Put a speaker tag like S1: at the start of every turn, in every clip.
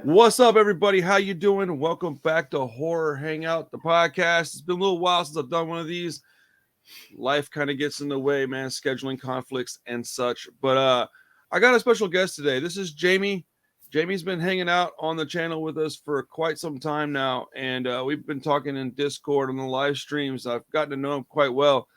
S1: What's up, everybody? How you doing? Welcome back to Horror Hangout, the podcast. It's been a little while since I've done one of these. Life kind of gets in the way, man, scheduling conflicts and such. But I got a special guest today. This is Jamie. Jamie's been hanging out on the channel with us for quite some time now, and we've been talking in Discord on the live streams. I've gotten to know him quite well.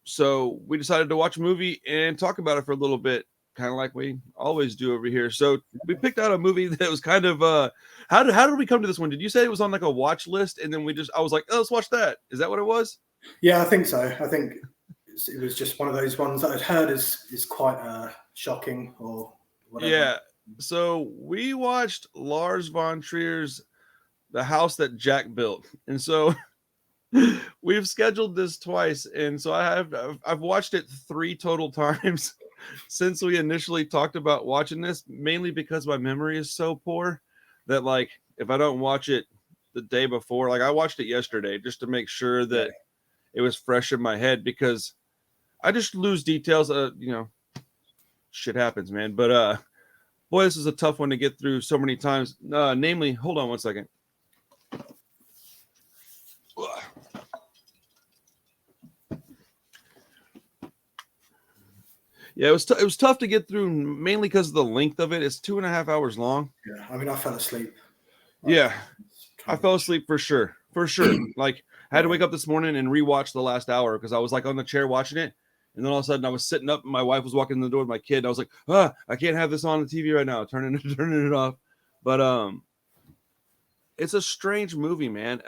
S1: So we decided to watch a movie and talk about it for a little bit, kind of like we always do over here. So we picked out a movie that was kind of how did we come to this one? Did you say it was on like a watch list and then I was like, oh, let's watch that? Is that what it was?
S2: Yeah, I think so. I think it was just one of those ones that I'd heard is quite shocking or whatever.
S1: Yeah. So we watched Lars von Trier's The House That Jack Built, and so we've scheduled this twice, and so I've watched it 3 total times since we initially talked about watching this, mainly because my memory is so poor that, like, if I don't watch it the day before, like I watched it yesterday just to make sure that it was fresh in my head, because I just lose details. Shit happens, man. But boy, this is a tough one to get through so many times. Namely, hold on one second. Yeah, it was tough to get through, mainly because of the length of it. It's 2.5 hours long.
S2: Yeah, I mean, I fell asleep.
S1: Yeah, I fell asleep for sure. Like, I had to wake up this morning and rewatch the last hour because I was like on the chair watching it, and then all of a sudden I was sitting up and my wife was walking in the door with my kid. And I was like, I can't have this on the TV right now. Turning it off. But it's a strange movie, man.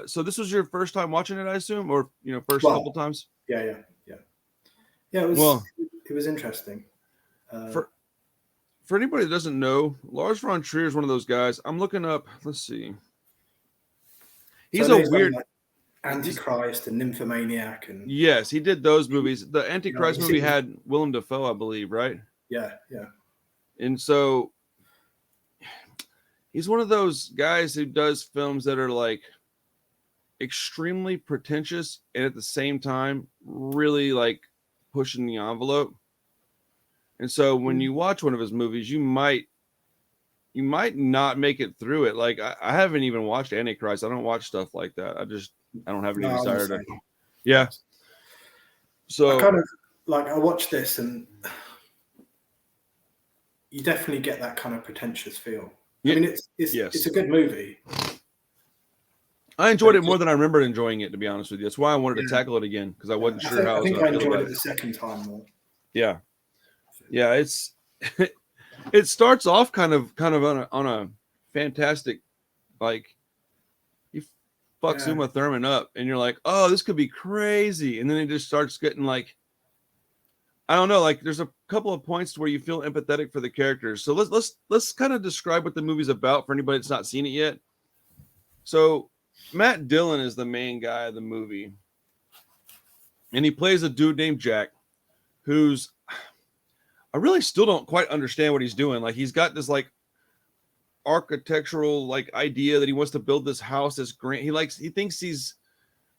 S1: So this was your first time watching it, I assume, or first couple times?
S2: Yeah. It was interesting.
S1: For anybody that doesn't know, Lars von Trier is one of those guys. I'm looking up. Let's see. He's a weird
S2: Antichrist and Nymphomaniac, and
S1: yes, he did those movies. The Antichrist movie had Willem Dafoe, I believe, right?
S2: Yeah.
S1: And so he's one of those guys who does films that are like extremely pretentious and at the same time really like pushing the envelope. And so when you watch one of his movies, you might not make it through it. Like I haven't even watched Antichrist. I don't watch stuff like that. I don't have any desire to. Yeah. So
S2: I kind of like, I watched this and you definitely get that kind of pretentious feel.
S1: Yeah.
S2: I mean, it's a good movie.
S1: I enjoyed it more than I remember enjoying it, to be honest with you. That's why I wanted to tackle it again, because I wasn't sure how.
S2: I think I enjoyed it the second time more.
S1: Yeah. It's it starts off kind of on a fantastic, like, he fucks Uma Thurman up, and you're like, oh, this could be crazy, and then it just starts getting like, I don't know, like there's a couple of points where you feel empathetic for the characters. So let's kind of describe what the movie's about for anybody that's not seen it yet. So Matt Dillon is the main guy of the movie, and he plays a dude named Jack, who's, I really still don't quite understand what he's doing. Like, he's got this like architectural like idea that he wants to build this house, this grand. He thinks he's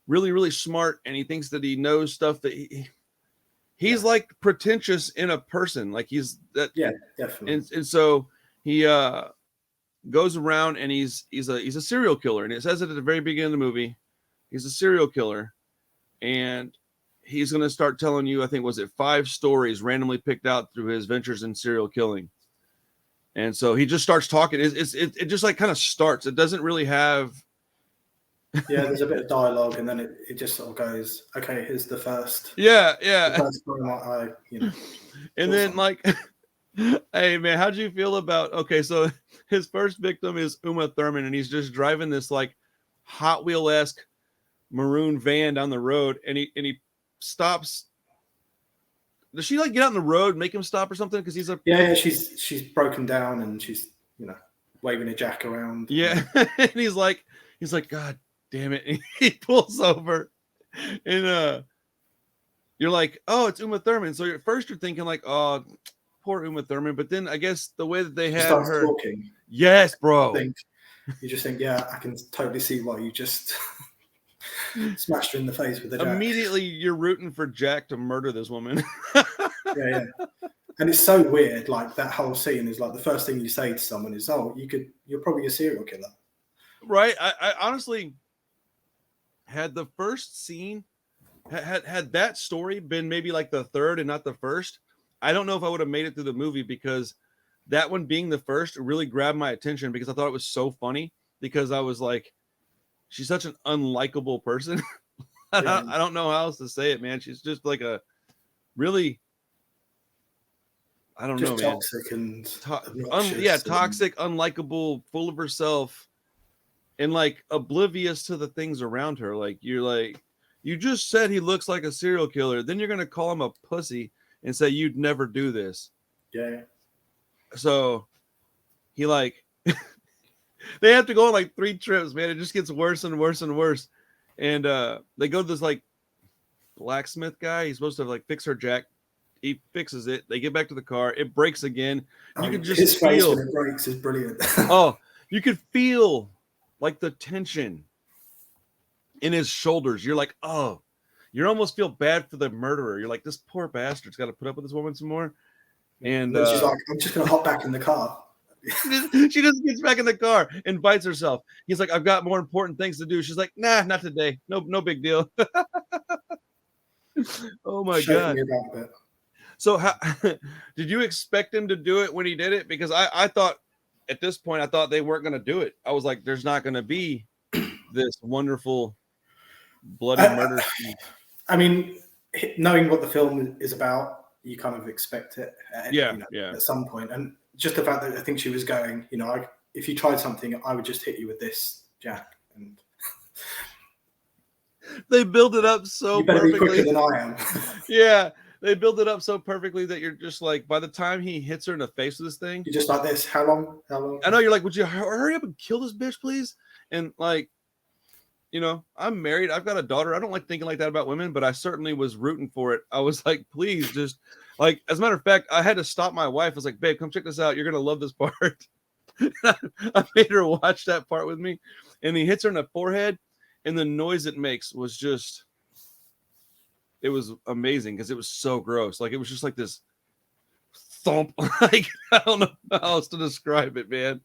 S1: really, really smart, and he thinks that he knows stuff that he's like pretentious in a person. Like he's that.
S2: Yeah, definitely.
S1: And so he goes around and he's a serial killer, and it says it at the very beginning of the movie. He's a serial killer, and he's going to start telling you, I think, was it 5 stories randomly picked out through his ventures in serial killing. And so he just starts talking. It just like kind of starts. It doesn't really have.
S2: Yeah, there's a bit of dialogue, and then it just sort of goes, okay, here's the first.
S1: Yeah.
S2: The first time
S1: and then like, hey man, how'd you feel about? Okay, so his first victim is Uma Thurman, and he's just driving this like Hot Wheel-esque maroon van down the road, and he stops. Does she like get out on the road, make him stop or something? Because he's
S2: she's broken down, and she's waving a jack around.
S1: Yeah, and he's like, God damn it! And he pulls over, and you're like, oh, it's Uma Thurman. So at first you're thinking like, oh, poor Uma Thurman, but then I guess the way that they had her
S2: talking.
S1: Yes, bro.
S2: You just think, yeah, I can totally see why you just smashed her in the face with the jack.
S1: Immediately you're rooting for Jack to murder this woman.
S2: Yeah. And it's so weird. Like that whole scene is like the first thing you say to someone is, "Oh, you're probably a serial killer."
S1: Right. I honestly had the first scene had that story been maybe like the third and not the first, I don't know if I would have made it through the movie, because that one being the first really grabbed my attention because I thought it was so funny, because I was like, she's such an unlikable person.
S2: Yeah.
S1: I don't know how else to say it, man. She's just like a really, I don't
S2: Just
S1: know, man.
S2: toxic and
S1: toxic, unlikable, full of herself, and like oblivious to the things around her. Like, you're like, you just said he looks like a serial killer, then you're gonna call him a pussy and say you'd never do this.
S2: Yeah.
S1: So he like they have to go on like 3 trips, man. It just gets worse and worse and worse. And they go to this like blacksmith guy. He's supposed to like fix her jack. He fixes it. They get back to the car. It breaks again. You can just
S2: his face
S1: feel
S2: when it breaks is brilliant.
S1: oh, you could feel like the tension in his shoulders. You're like, oh, you almost feel bad for the murderer. You're like, this poor bastard's got to put up with this woman some more. And
S2: she's like, I'm just gonna hop back in the car.
S1: She just gets back in the car and bites herself. He's like, I've got more important things to do. She's like, nah, not today. No big deal. Oh my God. So how did you expect him to do it when he did it? Because I thought at this point, I thought they weren't going to do it. I was like, there's not going to be this wonderful bloody murder scene.
S2: I mean, knowing what the film is about, you kind of expect it at some point. And just the fact that I think she was going, if you tried something, I would just hit you with this, Jack. And
S1: they build it up so
S2: you better
S1: perfectly.
S2: be quicker than I am.
S1: Yeah. They build it up so perfectly that you're just like, by the time he hits her in the face with this thing,
S2: you're just like this. How long?
S1: I know, you're like, would you hurry up and kill this bitch, please? And like, I'm married. I've got a daughter. I don't like thinking like that about women, but I certainly was rooting for it. I was like, please, just like, as a matter of fact, I had to stop my wife. I was like, babe, come check this out. You're going to love this part. I made her watch that part with me. And he hits her in the forehead, and the noise it makes was just, it was amazing because it was so gross. Like, it was just like this thump. Like, I don't know how else to describe it, man.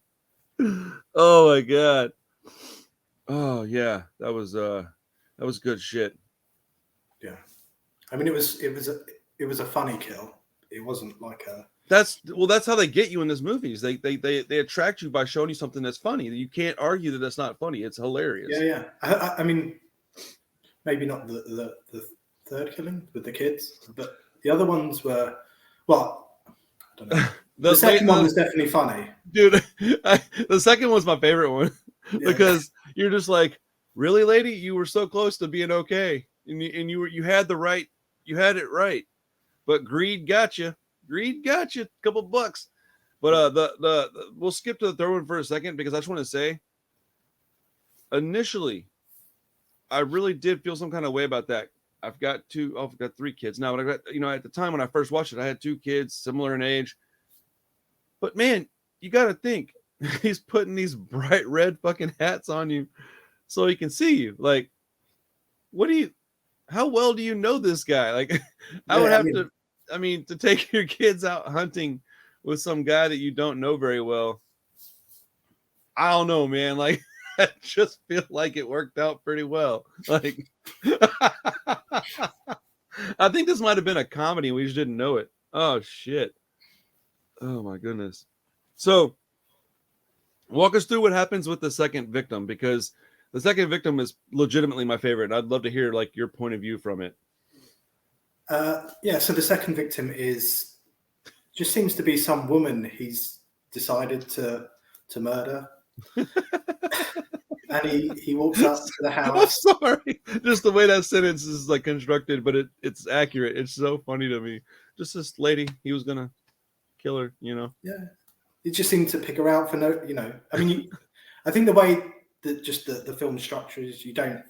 S1: Oh my God. Oh yeah, that was good shit.
S2: Yeah, I mean, it was a funny kill. It wasn't like a.
S1: That's how they get you in these movies. They attract you by showing you something that's funny. You can't argue that that's not funny. It's hilarious.
S2: Yeah. I mean, maybe not the third killing with the kids, but the other ones were, well, I don't know. The second one was definitely funny,
S1: dude. The second one's my favorite one because you're just like, really, lady, you were so close to being okay, and you had it right, but greed got you. A couple bucks. But we'll skip to the third one for a second because I just want to say, initially, I really did feel some kind of way about that. I've got 3 kids now, but I got, at the time when I first watched it, I had 2 kids similar in age. But man, you got to think he's putting these bright red fucking hats on you so he can see you. Like, how well do you know this guy? Like, to take your kids out hunting with some guy that you don't know very well. I don't know, man. Like, I just feel like it worked out pretty well. Like, I think this might have been a comedy. We just didn't know it. Oh shit. Oh my goodness. So walk us through what happens with the second victim, because the second victim is legitimately my favorite. I'd love to hear like your point of view from it.
S2: So the second victim just seems to be some woman he's decided to murder. And he walks up to the house.
S1: I'm sorry. Just the way that sentence is like constructed, but it's accurate. It's so funny to me. Just this lady, he was gonna kill her, Yeah.
S2: He just seemed to pick her out for no, I mean, I think the way that just the film structure is, you don't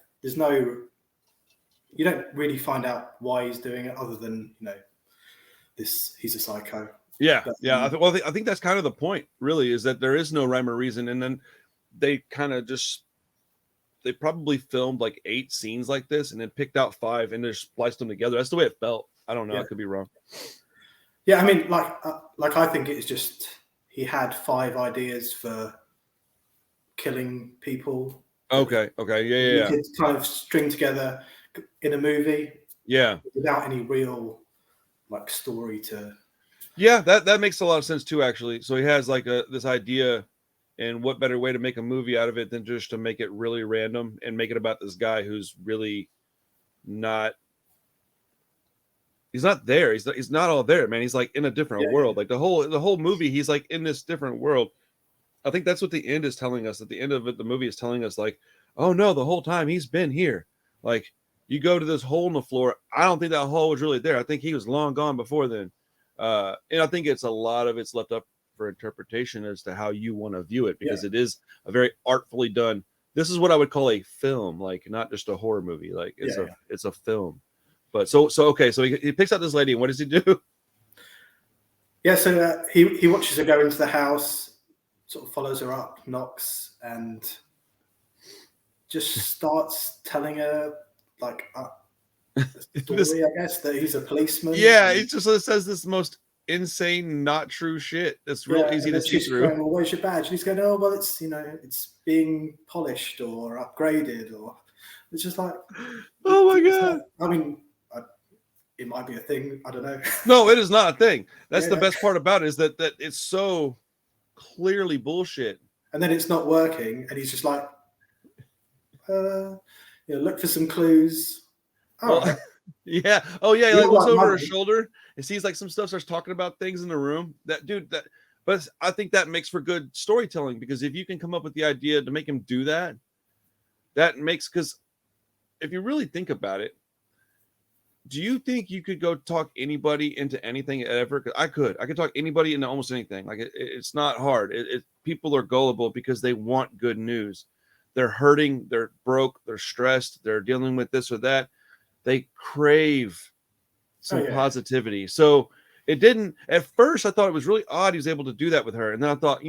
S2: really find out why he's doing it other than, he's a psycho.
S1: Yeah. But, yeah. I think that's kind of the point, really, is that there is no rhyme or reason. And then they kind of they probably filmed like 8 scenes like this and then picked out 5 and just spliced them together. That's the way it felt. I don't know.
S2: Yeah.
S1: I could be wrong.
S2: Yeah, I mean, like I think it's just he had 5 ideas for killing people.
S1: Okay.
S2: You
S1: Yeah.
S2: could kind of string together in a movie.
S1: Yeah.
S2: Without any real like story to.
S1: Yeah, that makes a lot of sense too, actually. So he has like this idea, and what better way to make a movie out of it than just to make it really random and make it about this guy who's really not. He's not there. He's not all there, man. He's like in a different world. Like the whole movie, he's like in this different world. I think that's what the end is telling us. At the end of it, the movie is telling us like, oh no, the whole time he's been here. Like you go to this hole in the floor. I don't think that hole was really there. I think he was long gone before then. And I think it's a lot of it's left up for interpretation as to how you want to view it, because it is a very artfully done. This is what I would call a film, like not just a horror movie. Like it's a film. But so okay, so he picks out this lady, and what does he do?
S2: Yeah, so he watches her go into the house, sort of follows her up, knocks, and just starts telling her like a story, I guess, that he's a policeman.
S1: Yeah, he just says this most insane, not true shit. That's real easy to see through.
S2: Going, well, where's your badge? And he's going, oh, well, it's it's being polished or upgraded, or it's just like,
S1: oh my god.
S2: I mean, it might be a thing. I don't know.
S1: No, it is not a thing. That's the best part about it, is that it's so clearly bullshit.
S2: And then it's not working, and he's just like, look for some clues. Oh,
S1: well, yeah. Oh yeah. He like looks over her shoulder and sees like some stuff, starts talking about things in the room. But I think that makes for good storytelling, because if you can come up with the idea to make him do that, that makes, because if you really think about it, do you think you could go talk anybody into anything ever? Because I could talk anybody into almost anything. Like it's not hard. People are gullible because they want good news. They're hurting. They're broke. They're stressed. They're dealing with this or that. They crave some positivity. So it didn't. At first, I thought it was really odd he was able to do that with her, and then I thought,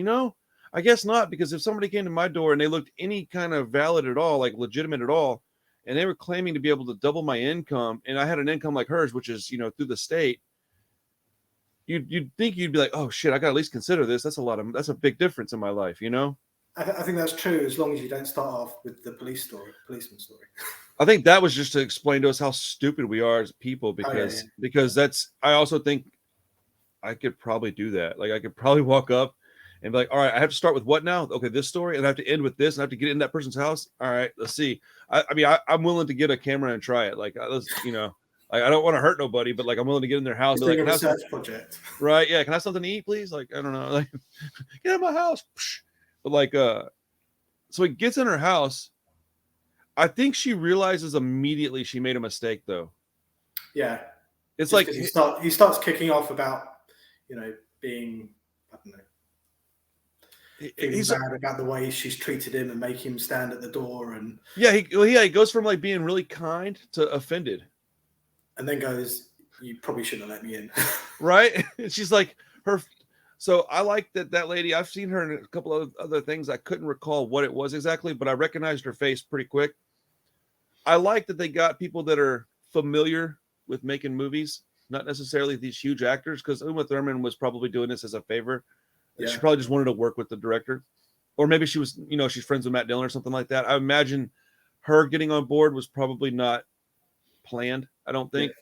S1: I guess not, because if somebody came to my door and they looked any kind of valid at all, like legitimate at all, and they were claiming to be able to double my income, and I had an income like hers, which is, through the state, you'd think you'd be like, oh shit, I got to at least consider this. That's a big difference in my life,
S2: I think that's true, as long as you don't start off with the policeman story.
S1: I think that was just to explain to us how stupid we are as people, because I also think I could probably do that. Like I could probably walk up and be like, all right, I have to start with what now? Okay, this story, and I have to end with this, and I have to get in that person's house. All right, let's see. I'm willing to get a camera and try it. Like, let's, like, I don't want to hurt nobody, but like, I'm willing to get in their house.
S2: Like, a research project.
S1: Right? Yeah. Can I have something to eat, please? Like, I don't know. Like, get out of my house. But like, so he gets in her house. I think she realizes immediately she made a mistake, though.
S2: Yeah.
S1: It's
S2: just
S1: like
S2: he starts kicking off about, being, I don't know. He's bad about the way she's treated him and making him stand at the door, and
S1: he goes from like being really kind to offended,
S2: and then goes, "You probably shouldn't have let me in."
S1: Right? And she's like her. So I like that lady. I've seen her in a couple of other things. I couldn't recall what it was exactly, but I recognized her face pretty quick. I like that they got people that are familiar with making movies, not necessarily these huge actors, because Uma Thurman was probably doing this as a favor. Yeah. She probably just wanted to work with the director, or maybe she was, she's friends with Matt Dillon or something like that. I imagine her getting on board was probably not planned. I don't think,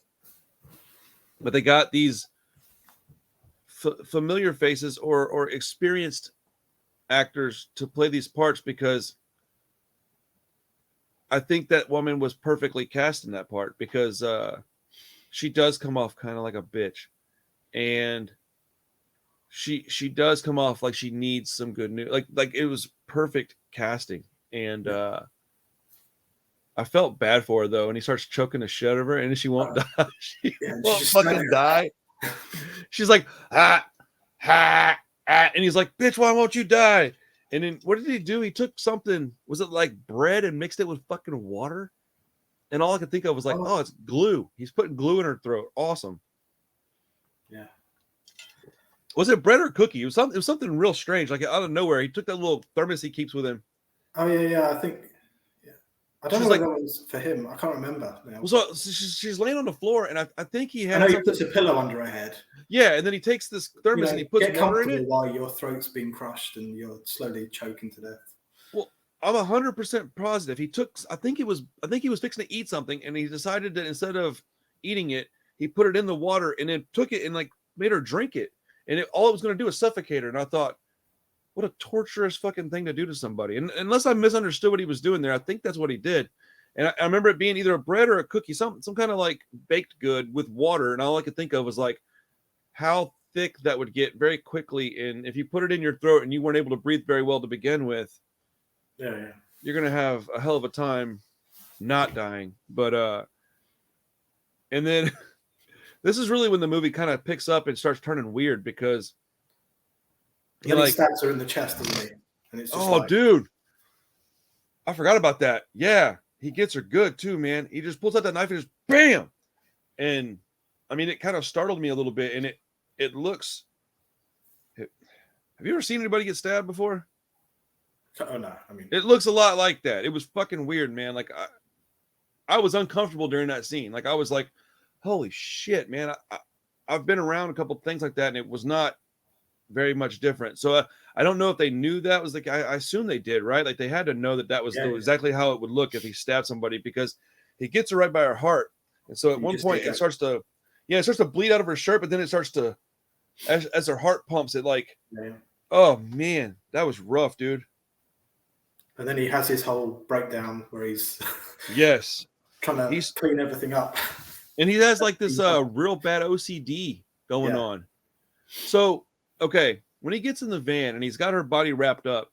S1: but they got these familiar faces or experienced actors to play these parts, because I think that woman was perfectly cast in that part, because she does come off kind of like a bitch, and she does come off like she needs some good news. Like it was perfect casting. And I felt bad for her though. And he starts choking the shit out of her, and she won't die. She won't fucking die. She's like, and he's like, bitch, why won't you die? And then what did he do? He took something, was it like bread, and mixed it with fucking water? And all I could think of was like, oh, it's glue. He's putting glue in her throat. Awesome.
S2: Yeah.
S1: Was it bread or cookie? It was something real strange. Like out of nowhere, he took that little thermos he keeps with him.
S2: Oh yeah, I think. Yeah. I don't know whether that was for him. I can't remember now.
S1: Well, so she's laying on the floor, and I think he had.
S2: I know he puts a pillow under her head.
S1: Yeah, and then he takes this thermos and he puts water in it
S2: while your throat's being crushed and you're slowly choking to death.
S1: Well, I'm 100% positive. He took. I think he was fixing to eat something, and he decided that instead of eating it, he put it in the water and then took it and like made her drink it. And all it was going to do was suffocate her. And I thought, what a torturous fucking thing to do to somebody. And unless I misunderstood what he was doing there, I think that's what he did. And I remember it being either a bread or a cookie, some kind of like baked good with water. And all I could think of was like how thick that would get very quickly. And if you put it in your throat and you weren't able to breathe very well to begin with,
S2: yeah,
S1: you're going to have a hell of a time not dying. But, and then this is really when the movie kind of picks up and starts turning weird because
S2: he stabs her in the chest, doesn't he? And it's just
S1: dude, I forgot about that. Yeah, he gets her good too, man. He just pulls out that knife and just bam. And I mean, it kind of startled me a little bit. And it looks. Have you ever seen anybody get stabbed before?
S2: Oh no, I mean,
S1: it looks a lot like that. It was fucking weird, man. Like I was uncomfortable during that scene. Like I was like, holy shit, man. I've been around a couple things like that, and it was not very much different. So I don't know if they knew that was like, I assume they did, right? Like they had to know that was exactly how it would look if he stabbed somebody, because he gets her right by her heart. And so at one point it starts to bleed out of her shirt, but then it starts to, as her heart pumps, it like, oh man, that was rough, dude.
S2: And then he has his whole breakdown where he's trying to clean everything up.
S1: And he has like this real bad OCD going on. So, okay, when he gets in the van and he's got her body wrapped up,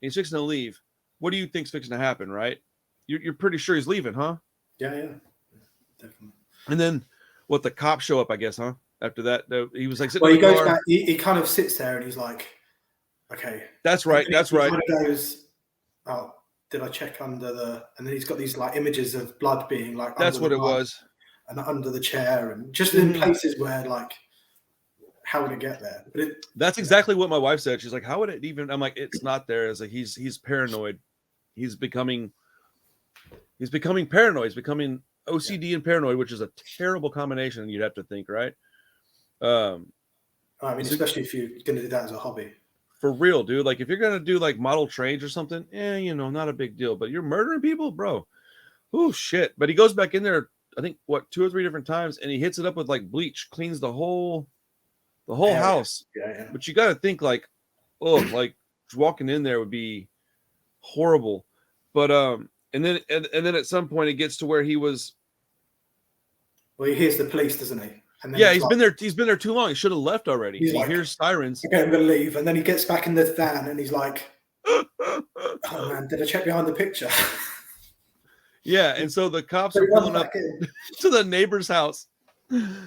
S1: and he's fixing to leave, what do you think's fixing to happen, right? You're pretty sure he's leaving, huh?
S2: Yeah, definitely.
S1: And then, the cops show up, I guess, huh? After that, he was like sitting.
S2: Well, he goes back. He kind of sits there and he's like, "Okay,
S1: that's right, that's right."
S2: He kind of goes, "Oh, did I check under the?" And then he's got these like images of blood being like.
S1: That's what it was.
S2: And under the chair, and just in places where like, how would it get there? But
S1: that's exactly what my wife said. She's like, how would it even? I'm like, it's not there. It's like he's paranoid. He's becoming paranoid. He's becoming OCD and paranoid, which is a terrible combination. You'd have to think, right?
S2: I mean, especially if you're going to do that as a hobby.
S1: For real, dude. Like if you're going to do like model trains or something, not a big deal. But you're murdering people, bro. Oh shit! But he goes back in there. I think 2 or 3 different times, and he hits it up with like bleach, cleans the whole house.
S2: Yeah.
S1: But you got to think like, like walking in there would be horrible. But and then at some point it gets to where he was.
S2: Well, he hears the police, doesn't he?
S1: And then he's been there. He's been there too long. He should have left already. He hears sirens.
S2: Okay, I'm gonna leave, and then he gets back in the van, and he's like, "Oh man, did I check behind the picture?"
S1: Yeah, and so the cops are pulling up to the neighbor's house.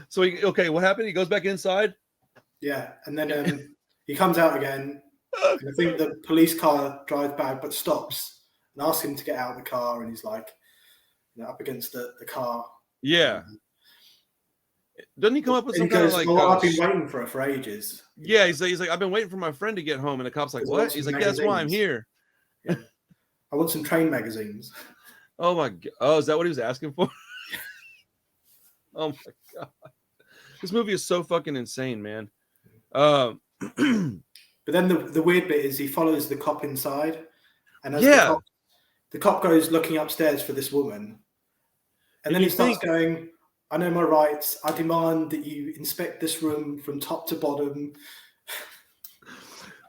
S1: So what happened? He goes back inside.
S2: Yeah, and then he comes out again. And I think the police car drives back, but stops and asks him to get out of the car, and he's like, up against the car.
S1: Yeah. Doesn't he come up with some kind of like?
S2: Well, I've been waiting for her for ages.
S1: Yeah, he's like, I've been waiting for my friend to get home, and the cop's like, what? He's like, yeah, that's why I'm here.
S2: Yeah. I want some train magazines.
S1: Oh my god! Oh, is that what he was asking for? Oh my god! This movie is so fucking insane, man.
S2: But then the weird bit is he follows the cop inside, and as the cop goes looking upstairs for this woman, and then he starts going, "I know my rights. I demand that you inspect this room from top to bottom."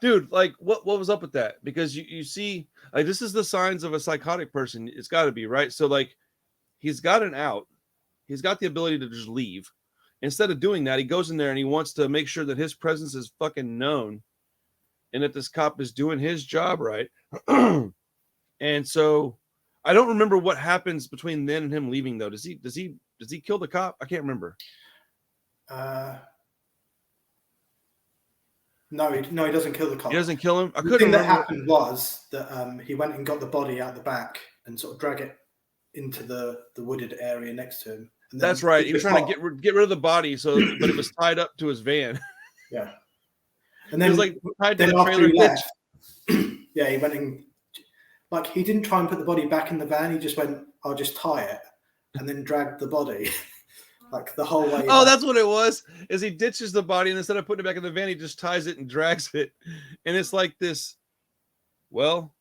S1: Dude, like what was up with that? Because you see, like this is the signs of a psychotic person. It's got to be, right? So like he's got an out. He's got the ability to just leave. Instead of doing that, he goes in there and he wants to make sure that his presence is fucking known and that this cop is doing his job right. And so I don't remember what happens between then and him leaving though. Does he kill the cop? I can't remember.
S2: No, he doesn't kill the cop.
S1: He doesn't kill him.
S2: The thing that happened was that he went and got the body out the back and sort of drag it into the wooded area next to him. And
S1: that's right. He was trying to get rid of the body, but it was tied up to his van.
S2: Yeah, and then
S1: it was like tied to the trailer.
S2: Yeah, he went and like he didn't try and put the body back in the van. He just went, "I'll just tie it," and then dragged the body like the whole way.
S1: Oh,
S2: back.
S1: that's what it was. Is he ditches the body and instead of putting it back in the van, he just ties it and drags it, and it's like this, well,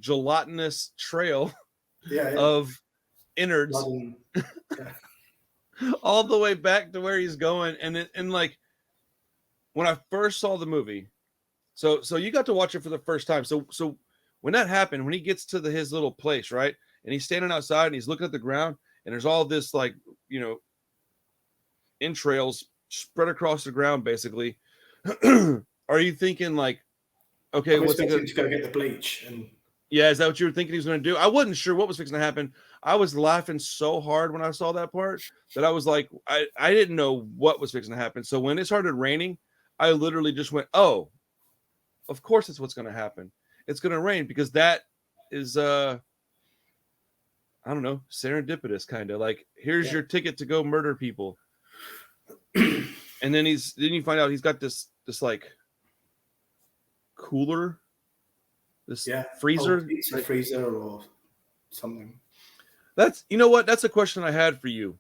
S1: gelatinous trail of innards all the way back to where he's going. And like when I first saw the movie, so you got to watch it for the first time. So when that happened, when he gets to his little place, right, and he's standing outside and he's looking at the ground, and there's all this like, you know, entrails spread across the ground, basically. Are you thinking like, okay, what's he going
S2: to go get the bleach? And
S1: yeah, is that what you were thinking he was going to do? I wasn't sure what was fixing to happen. I was laughing so hard when I saw that part that I was like, I didn't know what was fixing to happen. So when it started raining, I literally just went, oh, of course that's what's going to happen. It's going to rain because that is, I don't know, serendipitous kind of like, here's your ticket to go murder people. And then you find out he's got this like cooler, this freezer,
S2: a freezer or something.
S1: That's, you know what? That's a question I had for you.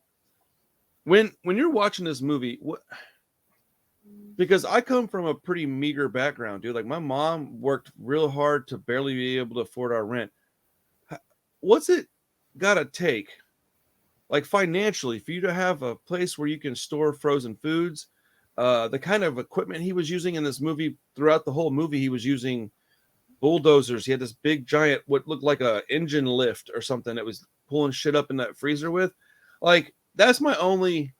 S1: When you're watching this movie, because I come from a pretty meager background, dude. Like my mom worked real hard to barely be able to afford our rent. What's it gotta take, like financially, for you to have a place where you can store frozen foods? The kind of equipment he was using in this movie, throughout the whole movie, he was using bulldozers. He had this big giant, what looked like a engine lift or something that was pulling shit up in that freezer with. Like, that's my only,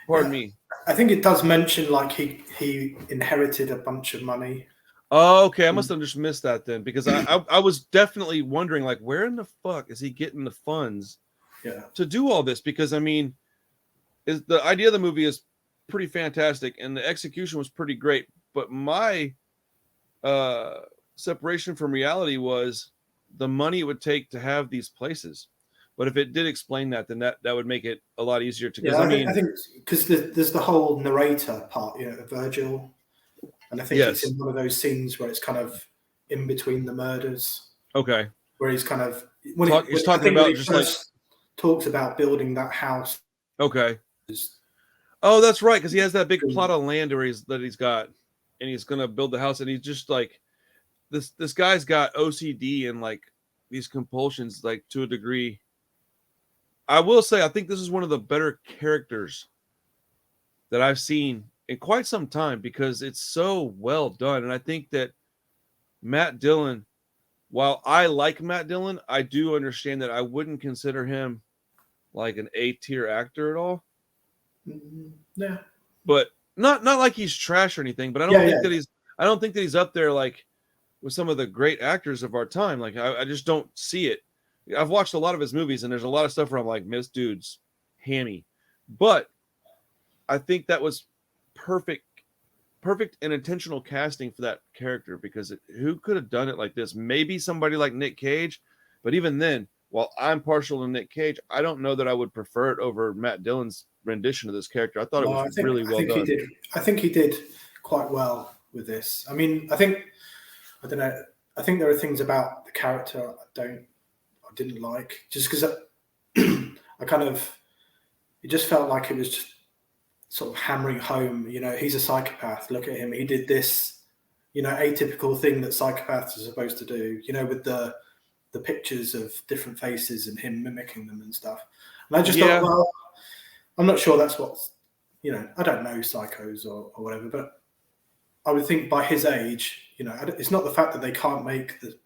S1: pardon me.
S2: I think it does mention like he inherited a bunch of money.
S1: Oh, okay. I must have just missed that then, because I was definitely wondering, like, where in the fuck is he getting the funds to do all this? Because I mean, the idea of the movie is pretty fantastic and the execution was pretty great, but my separation from reality was the money it would take to have these places. But if it did explain that, then that would make it a lot easier to.
S2: I think because there's the whole narrator part, you know, Virgil, and I think it's in one of those scenes where it's kind of in between the murders.
S1: Okay.
S2: Where he's kind of
S1: he's talking about just like
S2: talks about building that house.
S1: Okay. Oh, that's right, because he has that big plot of land where he's got, and he's gonna build the house, and he's just like, this guy's got OCD and like these compulsions, like to a degree. I will say, I think this is one of the better characters that I've seen in quite some time because it's so well done, and I think that Matt Dillon, while I like Matt Dillon, I do understand that I wouldn't consider him like an A-tier actor at all.
S2: Yeah,
S1: but not like he's trash or anything. But I don't think that he's up there like with some of the great actors of our time. Like I just don't see it. I've watched a lot of his movies, and there's a lot of stuff where I'm like, this dude's hammy. But I think that was perfect and intentional casting for that character, because who could have done it like this? Maybe somebody like Nick Cage, but even then, while I'm partial to Nick Cage, I don't know that I would prefer it over Matt Dillon's rendition of this character. I thought it was really well done.
S2: I think he did quite well with this. I mean, I don't know. I think there are things about the character I didn't like, just because it just felt like it was just sort of hammering home, you know, he's a psychopath. Look at him. He did this, you know, atypical thing that psychopaths are supposed to do, you know, with the pictures of different faces and him mimicking them and stuff. And I just thought, well, I'm not sure that's what's, you know, I don't know psychos or whatever, but I would think by his age, you know, it's not the fact that they can't make the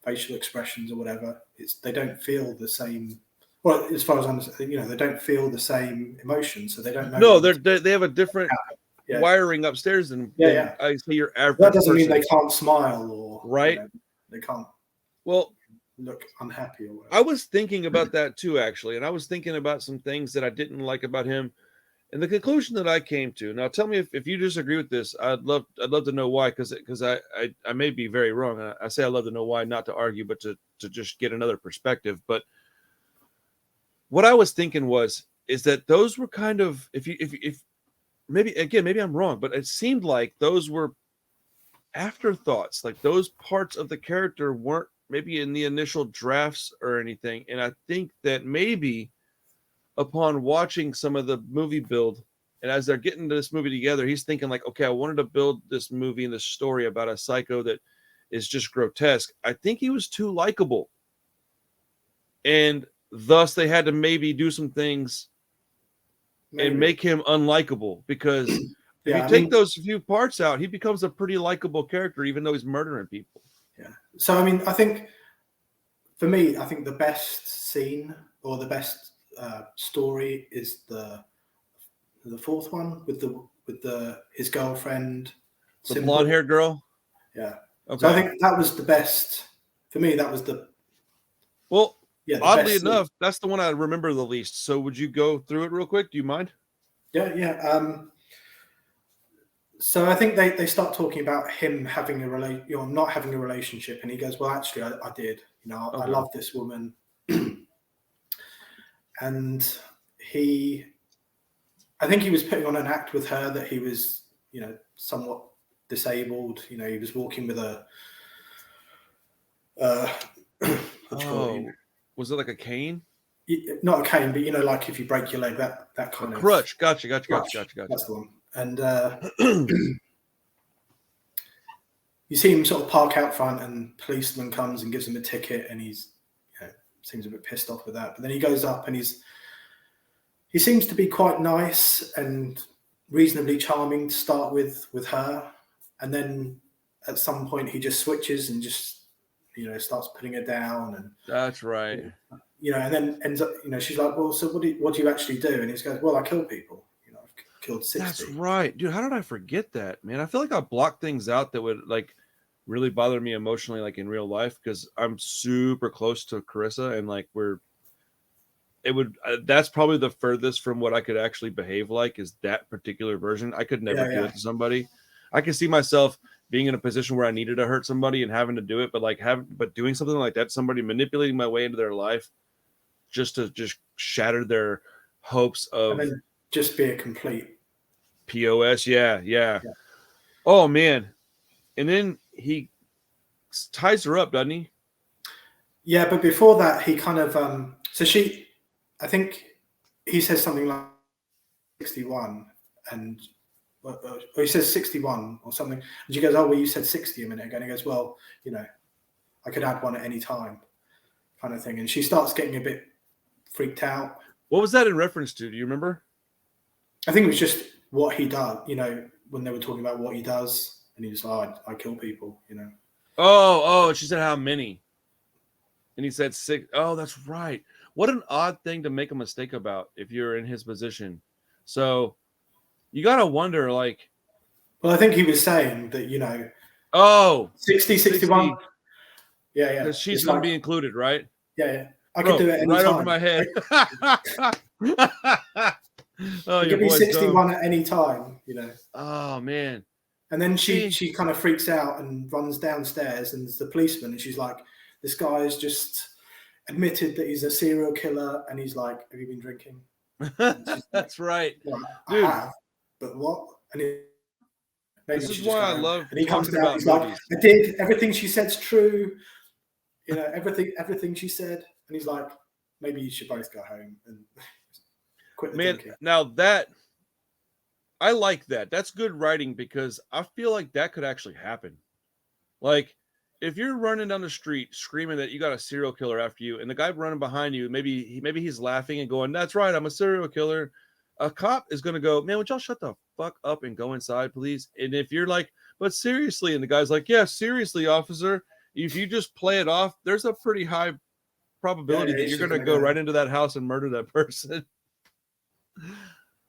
S2: facial expressions or whatever. It's they don't feel the same. Well, as far as I understand, you know, they don't feel the same emotions, so they don't know.
S1: No, they have a different wiring upstairs than I say your average.
S2: That doesn't mean they can't smile or
S1: right.
S2: You know, they can't.
S1: Well,
S2: look unhappy or whatever.
S1: I was thinking about that too, actually, and I was thinking about some things that I didn't like about him, and the conclusion that I came to. Now, tell me if you disagree with this. I'd love to know why, because I may be very wrong. I say I'd love to know why, not to argue, but to just get another perspective. But what I was thinking is that those were kind of, if maybe I'm wrong, but it seemed like those were afterthoughts. Like those parts of the character weren't maybe in the initial drafts or anything. And I think that maybe upon watching some of the movie build, and as they're getting this movie together, he's thinking like, okay, I wanted to build this movie and this story about a psycho that is just grotesque. I think he was too likable. And thus they had to maybe do some things and make him unlikable, because if you take those few parts out, he becomes a pretty likable character, even though he's murdering people.
S2: Yeah. So, I mean, I think for me, I think the best scene or the best story is the fourth one with his girlfriend,
S1: the blonde-haired girl.
S2: Yeah. Okay. So I think that was the best for me. That was the
S1: oddly enough, that's the one I remember the least. So would you go through it real quick? Do you mind?
S2: Yeah. So I think they start talking about him having not having a relationship, and he goes, "Well, actually, I did. I love this woman." And I think he was putting on an act with her that he was, somewhat disabled. He was walking with a,
S1: was it like a cane?
S2: Not a cane, but like if you break your leg, that kind of
S1: crutch. Gotcha.
S2: That's the one. And you see him sort of park out front, and policeman comes and gives him a ticket, and he's seems a bit pissed off with that. But then he goes up, and he seems to be quite nice and reasonably charming to start with her, and then at some point he just switches and just starts putting her down. And
S1: that's right.
S2: And then ends up, she's like, "Well, so what do you actually do?" And he goes, "Well, I kill people. I've killed 60."
S1: That's right, dude. How did I forget that, man? I feel like I blocked things out that would like really bother me emotionally, like in real life, because I'm super close to Carissa, and like that's probably the furthest from what I could actually behave like, is that particular version. I could never do it to somebody. I can see myself being in a position where I needed to hurt somebody and having to do it, but doing something like that, somebody manipulating my way into their life just to shatter their hopes of,
S2: and then just be a complete
S1: POS. Yeah. Oh man. And then he ties her up, doesn't he?
S2: Yeah, but before that, he kind of I think he says something like 61, and he says 61 or something, and she goes, "Oh, well, you said 60 a minute ago." And he goes, "Well, I could add one at any time," kind of thing. And she starts getting a bit freaked out.
S1: What was that in reference to? Do you remember?
S2: I think it was just what he does, when they were talking about what he does, and he was like, "I kill people,"
S1: Oh, she said how many? And he said 6. Oh, that's right. What an odd thing to make a mistake about if you're in his position. So you got to wonder, like...
S2: Well, I think he was saying that, 60, 61. 60. Yeah.
S1: Because she's going to be included, right?
S2: Yeah. I could do it any
S1: right
S2: time.
S1: Over my head.
S2: It could be 61 at any time,
S1: Oh, man.
S2: And then she kind of freaks out and runs downstairs, and there's the policeman, and she's like, "This guy's just admitted that he's a serial killer," and he's like, "Have you been drinking?"
S1: That's right.
S2: Well, I have, but what? And
S1: this is why I love.
S2: And he comes down. He's like, "I did. Everything she said's true. Everything she said." And he's like, "Maybe you should both go home and quit the drinking."
S1: Now that I like that. That's good writing, because I feel like that could actually happen. Like, if you're running down the street screaming that you got a serial killer after you, and the guy running behind you, maybe he's laughing and going, "That's right, I'm a serial killer." A cop is going to go, "Man, would y'all shut the fuck up and go inside, please?" And if you're like, "But seriously," and the guy's like, "Yeah, seriously, officer," if you just play it off, there's a pretty high probability that you're going to go right into that house and murder that person.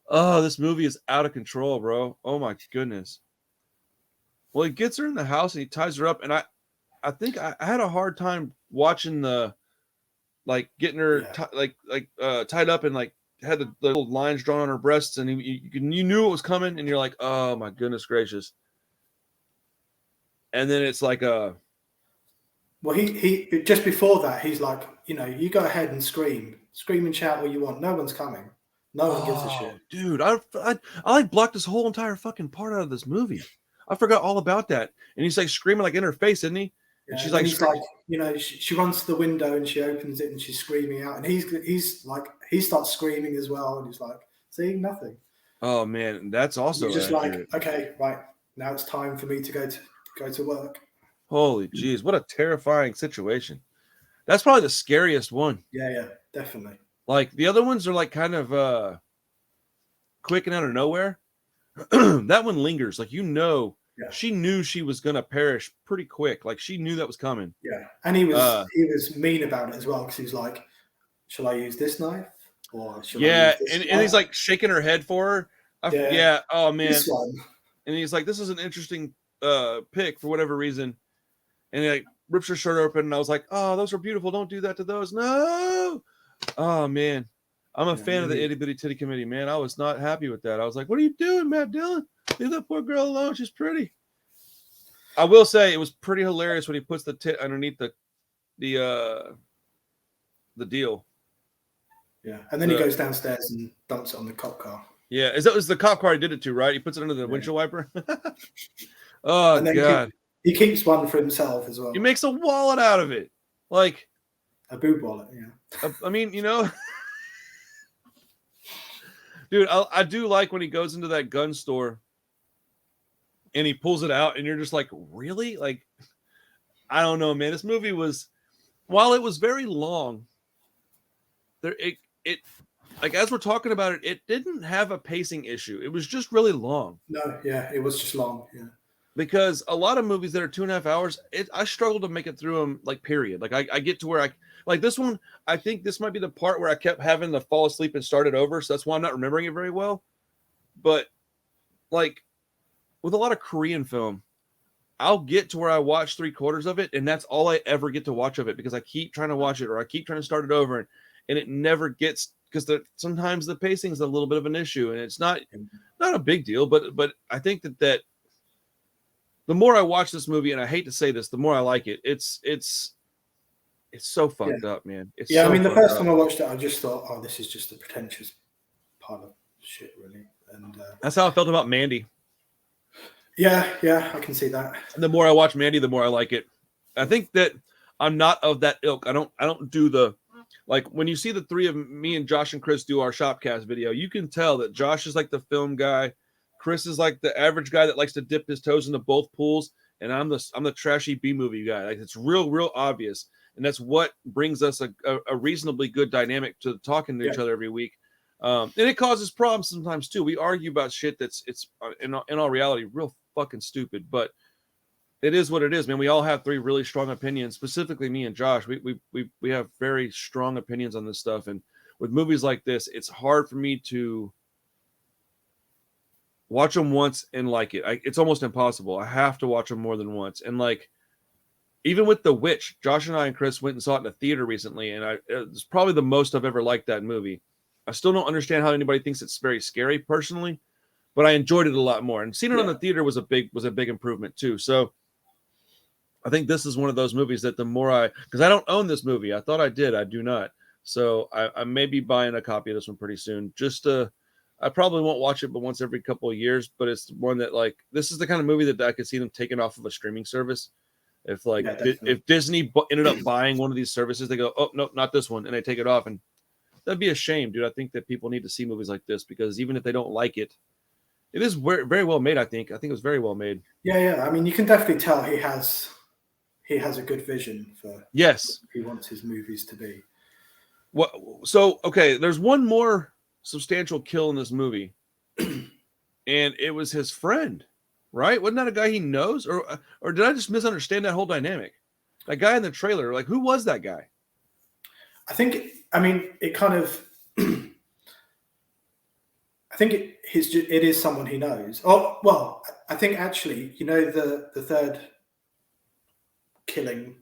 S1: Oh, this movie is out of control, bro. Oh my goodness. Well, he gets her in the house and he ties her up, and I think I had a hard time watching getting her tied up and like had the little lines drawn on her breasts, and you knew it was coming, and you're like, "Oh my goodness gracious!" And then it's like well,
S2: he just before that, he's like, "You go ahead and scream and shout what you want. No one's coming. No one gives a shit."
S1: Dude, I blocked this whole entire fucking part out of this movie. I forgot all about that. And he's like screaming like in her face, isn't he?
S2: Yeah,
S1: and she's like,
S2: he's like, you know, she runs to the window and she opens it and she's screaming out, and he's like, he starts screaming as well, and he's like, seeing nothing.
S1: Oh man, that's also
S2: just
S1: accurate.
S2: like, okay, right, now it's time for me to go to work.
S1: Holy jeez, what a terrifying situation. That's probably the scariest one.
S2: Yeah, definitely.
S1: Like the other ones are like kind of quick and out of nowhere. That one lingers. Like, you know, she knew she was gonna perish pretty quick. Like she knew that was coming.
S2: Yeah, and he was mean about it as well, because he was like, "Shall I use this knife or shall I use this
S1: and he's like shaking her head for her. Oh man.
S2: This one.
S1: And he's like, "This is an interesting pick for whatever reason," and he like rips her shirt open, and I was like, "Oh, those are beautiful. Don't do that to those." No. Oh man. I'm a fan of the Itty Bitty Titty Committee, man. I was not happy with that. I was like, "What are you doing, Matt Dillon? Leave that poor girl alone. She's pretty." I will say it was pretty hilarious when he puts the tit underneath the deal.
S2: Yeah, and then he goes downstairs and dumps it on the cop car.
S1: Yeah, that was the cop car he did it to, right? He puts it under the windshield wiper. Oh god.
S2: He keeps one for himself as well.
S1: He makes a wallet out of it, like
S2: a boob wallet. Yeah.
S1: I mean, you know. Dude, I do like when he goes into that gun store and he pulls it out and you're just like, really? Like, I don't know, man. This movie was, while it was very long, it like, as we're talking about it, it didn't have a pacing issue. It was just really long.
S2: No, yeah, it was just long. Yeah.
S1: Because a lot of movies that are 2.5 hours, I struggle to make it through them, like, period. Like, I get to where like this one, I think this might be the part where I kept having to fall asleep and start it over. So that's why I'm not remembering it very well. But like with a lot of Korean film, I'll get to where I watch 3/4 of it, and that's all I ever get to watch of it, because I keep trying to watch it or I keep trying to start it over, and it never gets, because sometimes the pacing is a little bit of an issue, and it's not a big deal. But I think that the more I watch this movie, and I hate to say this, the more I like it. It's so fucked up, man.
S2: I mean, the first time I watched it, I just thought, oh, this is just a pretentious pile of shit, really. And
S1: that's how I felt about Mandy.
S2: Yeah, I can see that.
S1: And the more I watch Mandy, the more I like it. I think that I'm not of that ilk. I don't do the, like, when you see the three of me and Josh and Chris do our Shopcast video, you can tell that Josh is like the film guy, Chris is like the average guy that likes to dip his toes into both pools, and I'm the trashy B movie guy. Like, it's real obvious. And that's what brings us a reasonably good dynamic to talking to each other every week. And it causes problems sometimes too. We argue about shit that's in all reality real fucking stupid, but it is what it is, man. We all have three really strong opinions. Specifically, me and Josh, we have very strong opinions on this stuff. And with movies like this, it's hard for me to watch them once and like it. It's almost impossible. I have to watch them more than once. And like, even with The Witch, Josh and I and Chris went and saw it in a theater recently, and it's probably the most I've ever liked that movie. I still don't understand how anybody thinks it's very scary personally, but I enjoyed it a lot more. And seeing it on the theater was a big improvement too. So I think this is one of those movies that the more because I don't own this movie. I thought I did. I do not. So I may be buying a copy of this one pretty soon. I probably won't watch it but once every couple of years, but it's one that, like, this is the kind of movie that I could see them taking off of a streaming service. If if Disney ended up buying one of these services, they go, "Oh no, not this one," and they take it off, and that'd be a shame, dude. I think that people need to see movies like this, because even if they don't like it, it is very, very well made. I think it was very well made.
S2: Yeah. I mean, you can definitely tell he has a good vision for he wants his movies to be.
S1: So okay, there's one more substantial kill in this movie, and it was his friend. Right? Wasn't that a guy he knows? Or did I just misunderstand that whole dynamic? That guy in the trailer, like, who was that guy?
S2: It kind of, I think it is someone he knows. Oh, well, I think actually, you know, the third killing,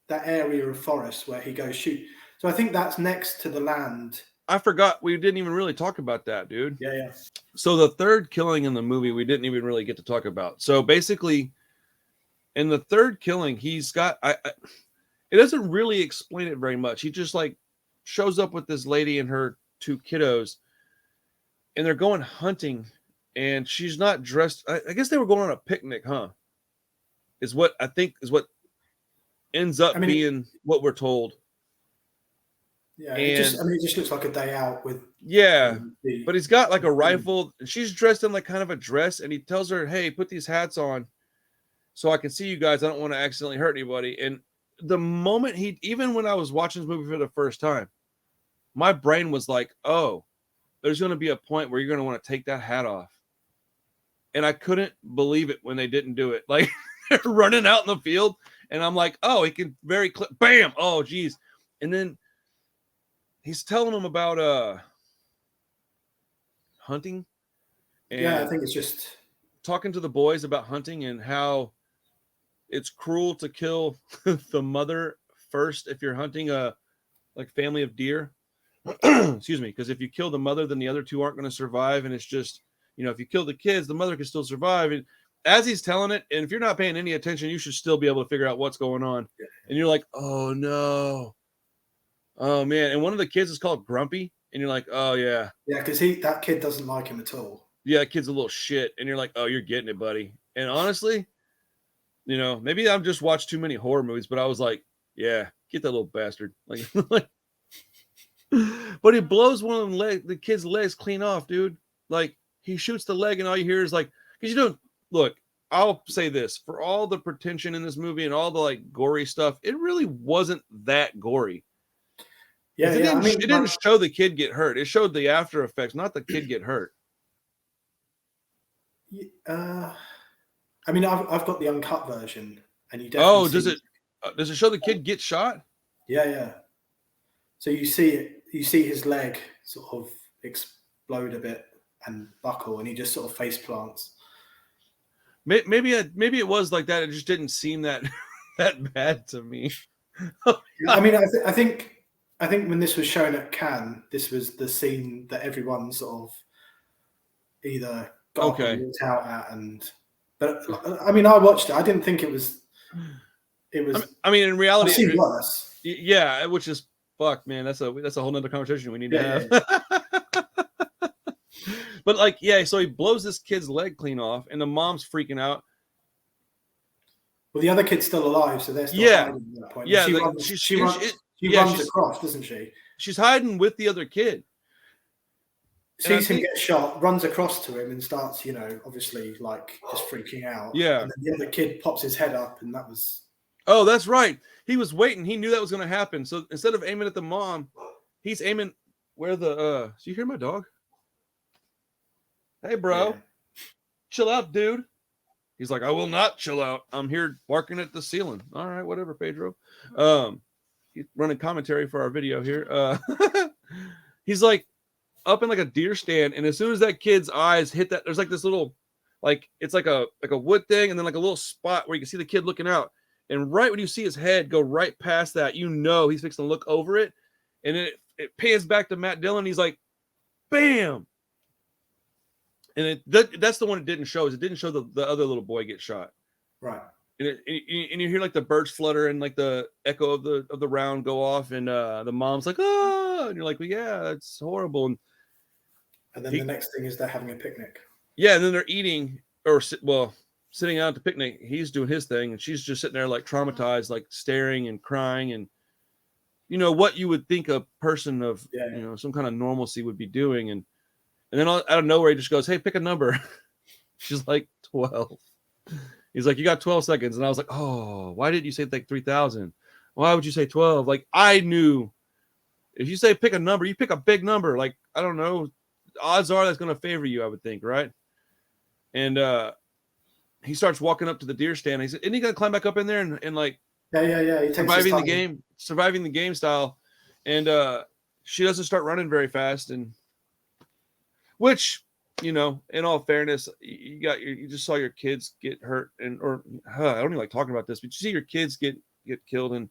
S2: that area of forest where he goes shoot. So I think that's next to the land.
S1: I forgot. We didn't even really talk about that, dude.
S2: Yeah.
S1: So the third killing in the movie, we didn't even really get to talk about. So basically, in the third killing, he's got, it doesn't really explain it very much. He just, like, shows up with this lady and her two kiddos, and they're going hunting and she's not dressed. I guess they were going on a picnic, huh? Is what I think is what ends up being what we're told.
S2: Yeah, it just looks like a day out with.
S1: Yeah, but he's got like a rifle, and she's dressed in like kind of a dress, and he tells her, "Hey, put these hats on, so I can see you guys. I don't want to accidentally hurt anybody." And the moment even when I was watching this movie for the first time, my brain was like, "Oh, there's going to be a point where you're going to want to take that hat off," and I couldn't believe it when they didn't do it. Like they're running out in the field, and I'm like, "Oh, he can bam! Oh, geez!" And then he's telling them about hunting. And
S2: yeah, I think it's just
S1: talking to the boys about hunting and how it's cruel to kill the mother first if you're hunting a like family of deer. Excuse me, because if you kill the mother, then the other two aren't going to survive. And it's just, if you kill the kids, the mother can still survive. And as he's telling it, and if you're not paying any attention, you should still be able to figure out what's going on. And you're like, oh no. Oh man. And one of the kids is called Grumpy. And you're like, oh yeah.
S2: Yeah, because that kid doesn't like him at all.
S1: Yeah, that kid's a little shit. And you're like, oh, you're getting it, buddy. And honestly, maybe I've just watched too many horror movies, but I was like, yeah, get that little bastard. Like but he blows one of the kid's legs clean off, dude. Like he shoots the leg, and all you hear is like, because you don't look. I'll say this: for all the pretension in this movie and all the like gory stuff, it really wasn't that gory.
S2: Yeah,
S1: it didn't show the kid get hurt. It showed the after effects, not the kid get hurt.
S2: I've got the uncut version, and you definitely.
S1: Does it show the kid get shot?
S2: Yeah. So you see his leg sort of explode a bit and buckle, and he just sort of face plants.
S1: Maybe it was like that. It just didn't seem that bad to me.
S2: I think when this was shown at Cannes, this was the scene that everyone sort of either got up and walked out at. But I watched it. I didn't think it was.
S1: In reality,
S2: I've seen worse.
S1: Yeah, which is fuck, man. That's a whole nother conversation we need to have. But so he blows this kid's leg clean off, and the mom's freaking out.
S2: Well, the other kid's still alive, so they're still hiding at that point.
S1: Yeah,
S2: she runs across, doesn't she?
S1: She's hiding with the other kid.
S2: Sees him get shot, runs across to him, and starts, obviously just freaking out.
S1: Yeah.
S2: And then the other kid pops his head up, and that was.
S1: Oh, that's right. He was waiting. He knew that was going to happen. So instead of aiming at the mom, he's aiming where the. Do you hear my dog? Hey, bro, chill out, dude. He's like, I will not chill out. I'm here barking at the ceiling. All right, whatever, Pedro. He's running commentary for our video here. He's like up in like a deer stand, and as soon as that kid's eyes hit that, there's like this little, it's like a wood thing, and then like a little spot where you can see the kid looking out. And right when you see his head go right past that, he's fixing to look over it, and then it pans back to Matt Dillon. He's like, bam. And that's the one it didn't show. Is it didn't show the other little boy get shot,
S2: right?
S1: And you hear like the birds flutter and like the echo of the round go off, and the mom's like, oh, and you're like, well, yeah, that's horrible. And
S2: then the next thing is they're having a picnic.
S1: Yeah, and then they're eating sitting out at the picnic. He's doing his thing, and she's just sitting there like traumatized, like staring and crying, and what you would think a person of some kind of normalcy would be doing, and then out of nowhere he just goes, hey, pick a number. She's like 12. He's like, you got 12 seconds. And I was like, oh, why didn't you say like 3,000? Why would you say 12? Like, I knew if you say pick a number, you pick a big number. Like, I don't know. Odds are that's going to favor you, I would think, right? And he starts walking up to the deer stand. He said, isn't he going to climb back up in there and like
S2: he
S1: surviving the game style. And she doesn't start running very fast. And which, in all fairness, you just saw your kids get hurt, I don't even like talking about this, but you see your kids get killed, and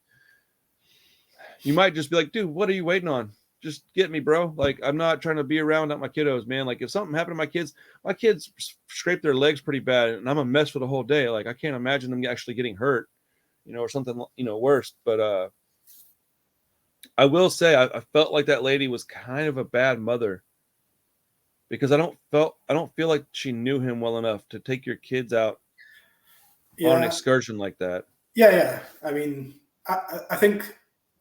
S1: you might just be like, dude, what are you waiting on? Just get me, bro. Like, I'm not trying to be around my kiddos, man. Like, if something happened to my kids scrape their legs pretty bad, and I'm a mess for the whole day. Like, I can't imagine them actually getting hurt, or something, worse. But I will say, I felt like that lady was kind of a bad mother. because I don't feel like she knew him well enough to take your kids out on an excursion like that.
S2: Yeah. I mean, I think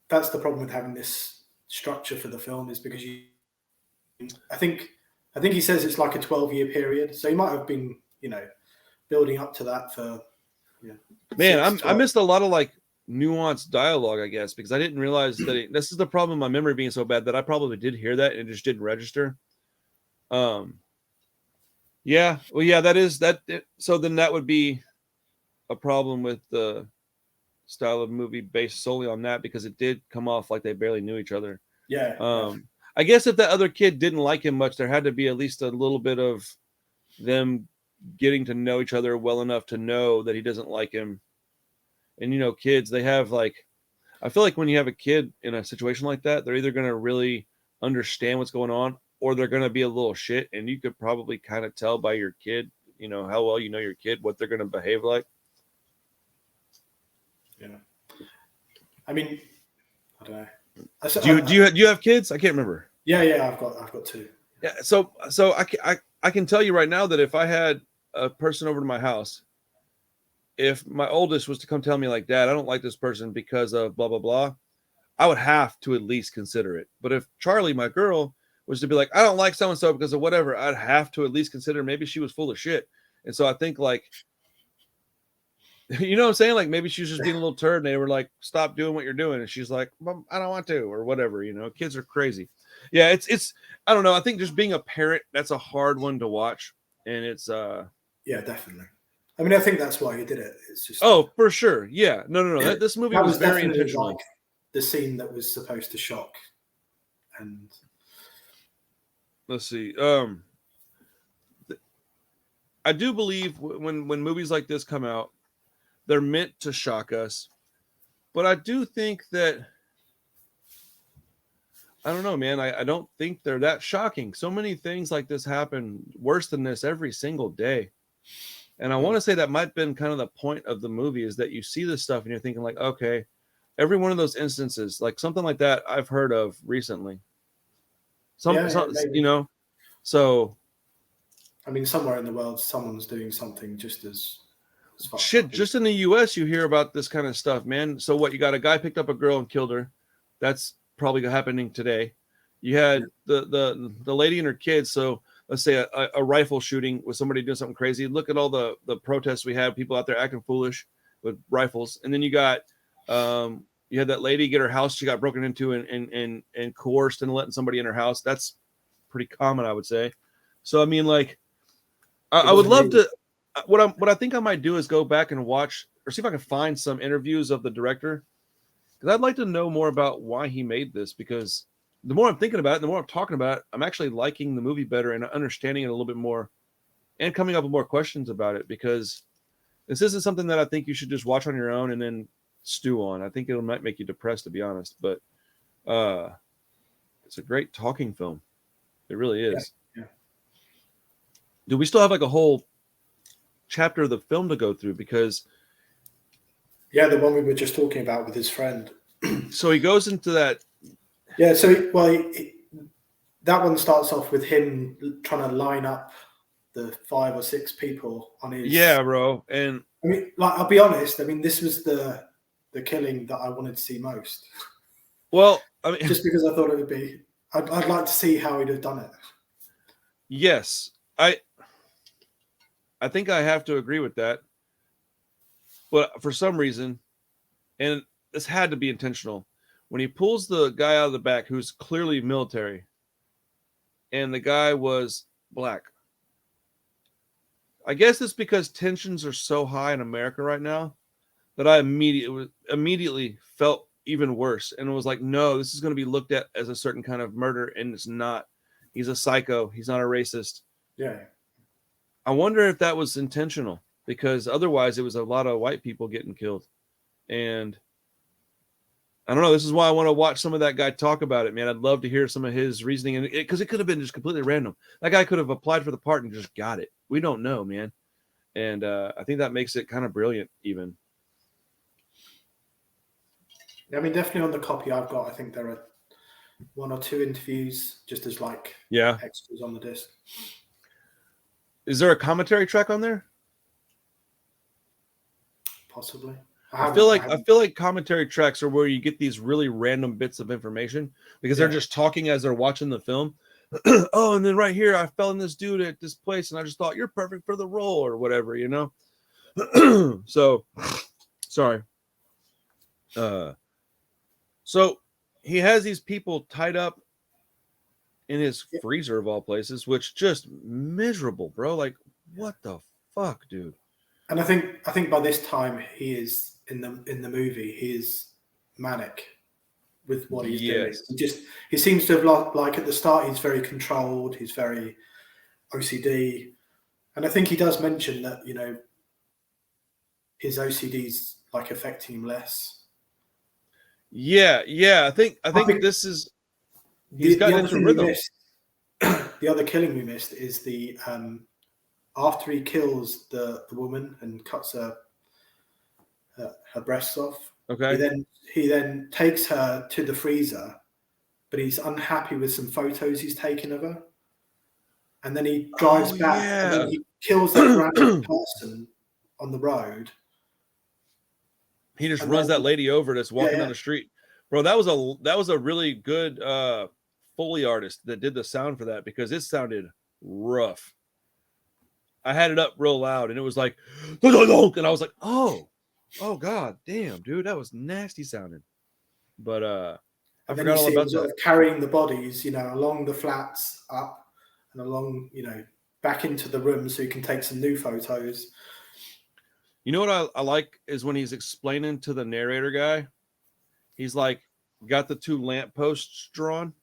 S2: that's the problem with having this structure for the film, is because I think he says it's like a 12-year period, so he might have been, building up to that for. Yeah.
S1: Man, I missed a lot of like nuanced dialogue, I guess, because I didn't realize that this is the problem. My memory being so bad that I probably did hear that and it just didn't register. Yeah, well, yeah, that is that. So then that would be a problem with the style of movie based solely on that, because it did come off like they barely knew each other.
S2: Yeah.
S1: I guess if that other kid didn't like him much, there had to be at least a little bit of them getting to know each other well enough to know that he doesn't like him. And kids, they have like, I feel like when you have a kid in a situation like that, they're either going to really understand what's going on, or they're going to be a little shit. And you could probably kind of tell by your kid, how well you know your kid, what they're going to behave like.
S2: Yeah. I mean, I don't know.
S1: Do you have kids? I can't remember.
S2: Yeah. I've got two.
S1: Yeah. So I can tell you right now that if I had a person over to my house, if my oldest was to come tell me like, Dad, I don't like this person because of blah, blah, blah, I would have to at least consider it. But if Charlie, my girl, was to be like, I don't like so-and-so because of whatever, I'd have to at least consider maybe she was full of shit. And so I think like, you know what I'm saying? Like maybe she was just being a little turd and they were like, stop doing what you're doing. And she's like, well, I don't want to, or whatever, kids are crazy. Yeah. It's, I don't know. I think just being a parent, that's a hard one to watch. And it's,
S2: yeah, definitely. I mean, I think that's why he did it. It's just.
S1: Oh, for sure. Yeah. No. This movie was very intentional.
S2: Like the scene that was supposed to shock. And
S1: let's see. I do believe when movies like this come out, they're meant to shock us. But I do think that, I don't know, man. I don't think they're that shocking. So many things like this happen worse than this every single day. And I want to say that might have been kind of the point of the movie, is that you see this stuff and you're thinking like, okay, every one of those instances, like something like that I've heard of recently. So,
S2: I mean, somewhere in the world, someone's doing something just as
S1: shit. Just in the US, you hear about this kind of stuff, man. So what, you got a guy picked up a girl and killed her. That's probably happening today. You had the lady and her kids. So let's say a rifle shooting with somebody doing something crazy. Look at all the protests we had, people out there acting foolish with rifles. And then you got, you had that lady get her house, she got broken into and coerced into letting somebody in her house. That's pretty common, I would say. So, I mean, like, I would love to, what I think I might do is go back and watch, or see if I can find some interviews of the director, because I'd like to know more about why he made this, because the more I'm thinking about it, the more I'm talking about it, I'm actually liking the movie better and understanding it a little bit more and coming up with more questions about it, because this isn't something that I think you should just watch on your own and then stew on. I think it might make you depressed, to be honest, but it's a great talking film. It really is.
S2: Yeah.
S1: Do we still have like a whole chapter of the film to go through? Because
S2: the one we were just talking about with his friend.
S1: So he goes into that.
S2: Yeah, so that one starts off with him trying to line up the 5 or 6 people on his.
S1: Yeah, bro. And
S2: I mean, like, I'll be honest. I mean, this was the killing that I wanted to see most.
S1: Well, I mean,
S2: just because I thought it would be. I'd like to see how he'd have done it.
S1: Yes, I think I have to agree with that. But for some reason, and this had to be intentional, when he pulls the guy out of the back who's clearly military, and the guy was black. I guess it's because tensions are so high in America right now that I immediately felt even worse, and it was like, no, this is going to be looked at as a certain kind of murder, and it's not. He's a psycho. He's not a racist.
S2: Yeah.
S1: I wonder if that was intentional, because otherwise it was a lot of white people getting killed. And I don't know. This is why I want to watch some of that guy talk about it, man. I'd love to hear some of his reasoning, and because it could have been just completely random. That guy could have applied for the part and just got it. We don't know, man. And I think that makes it kind of brilliant, even.
S2: I mean, definitely on the copy I've got, I think there are 1 or 2 interviews just as like extras on the disc.
S1: Is there a commentary track on there?
S2: Possibly.
S1: I feel like commentary tracks are where you get these really random bits of information because they're just talking as they're watching the film. Oh, and then right here, I fell in this dude at this place, and I just thought you're perfect for the role or whatever, you know. So, sorry. So he has these people tied up in his freezer of all places, which just miserable, bro. Like, what the fuck, dude?
S2: And I think by this time he is in the movie, he is manic with what he's doing. He seems to have like at the start he's very controlled, he's very OCD, and I think he does mention that, you know, his OCD's like affecting him less. Yeah. I think this is he's gotten into rhythm. The other killing we missed is the after he kills the woman and cuts her breasts off.
S1: Okay.
S2: He then takes her to the freezer, but he's unhappy with some photos he's taken of her. And then he drives back and then he kills that random person on the road.
S1: He just runs that lady over that's walking down the street. Bro, that was a really good Foley artist that did the sound for that because it sounded rough. I had it up real loud and it was like, and I was like, oh god damn, dude, that was nasty sounding. But I forgot all about that.
S2: Sort of carrying the bodies, you know, along the flats up and along, you know, back into the room so you can take some new photos.
S1: You know what I like is when he's explaining to the narrator guy, he's like, got the 2 lampposts drawn.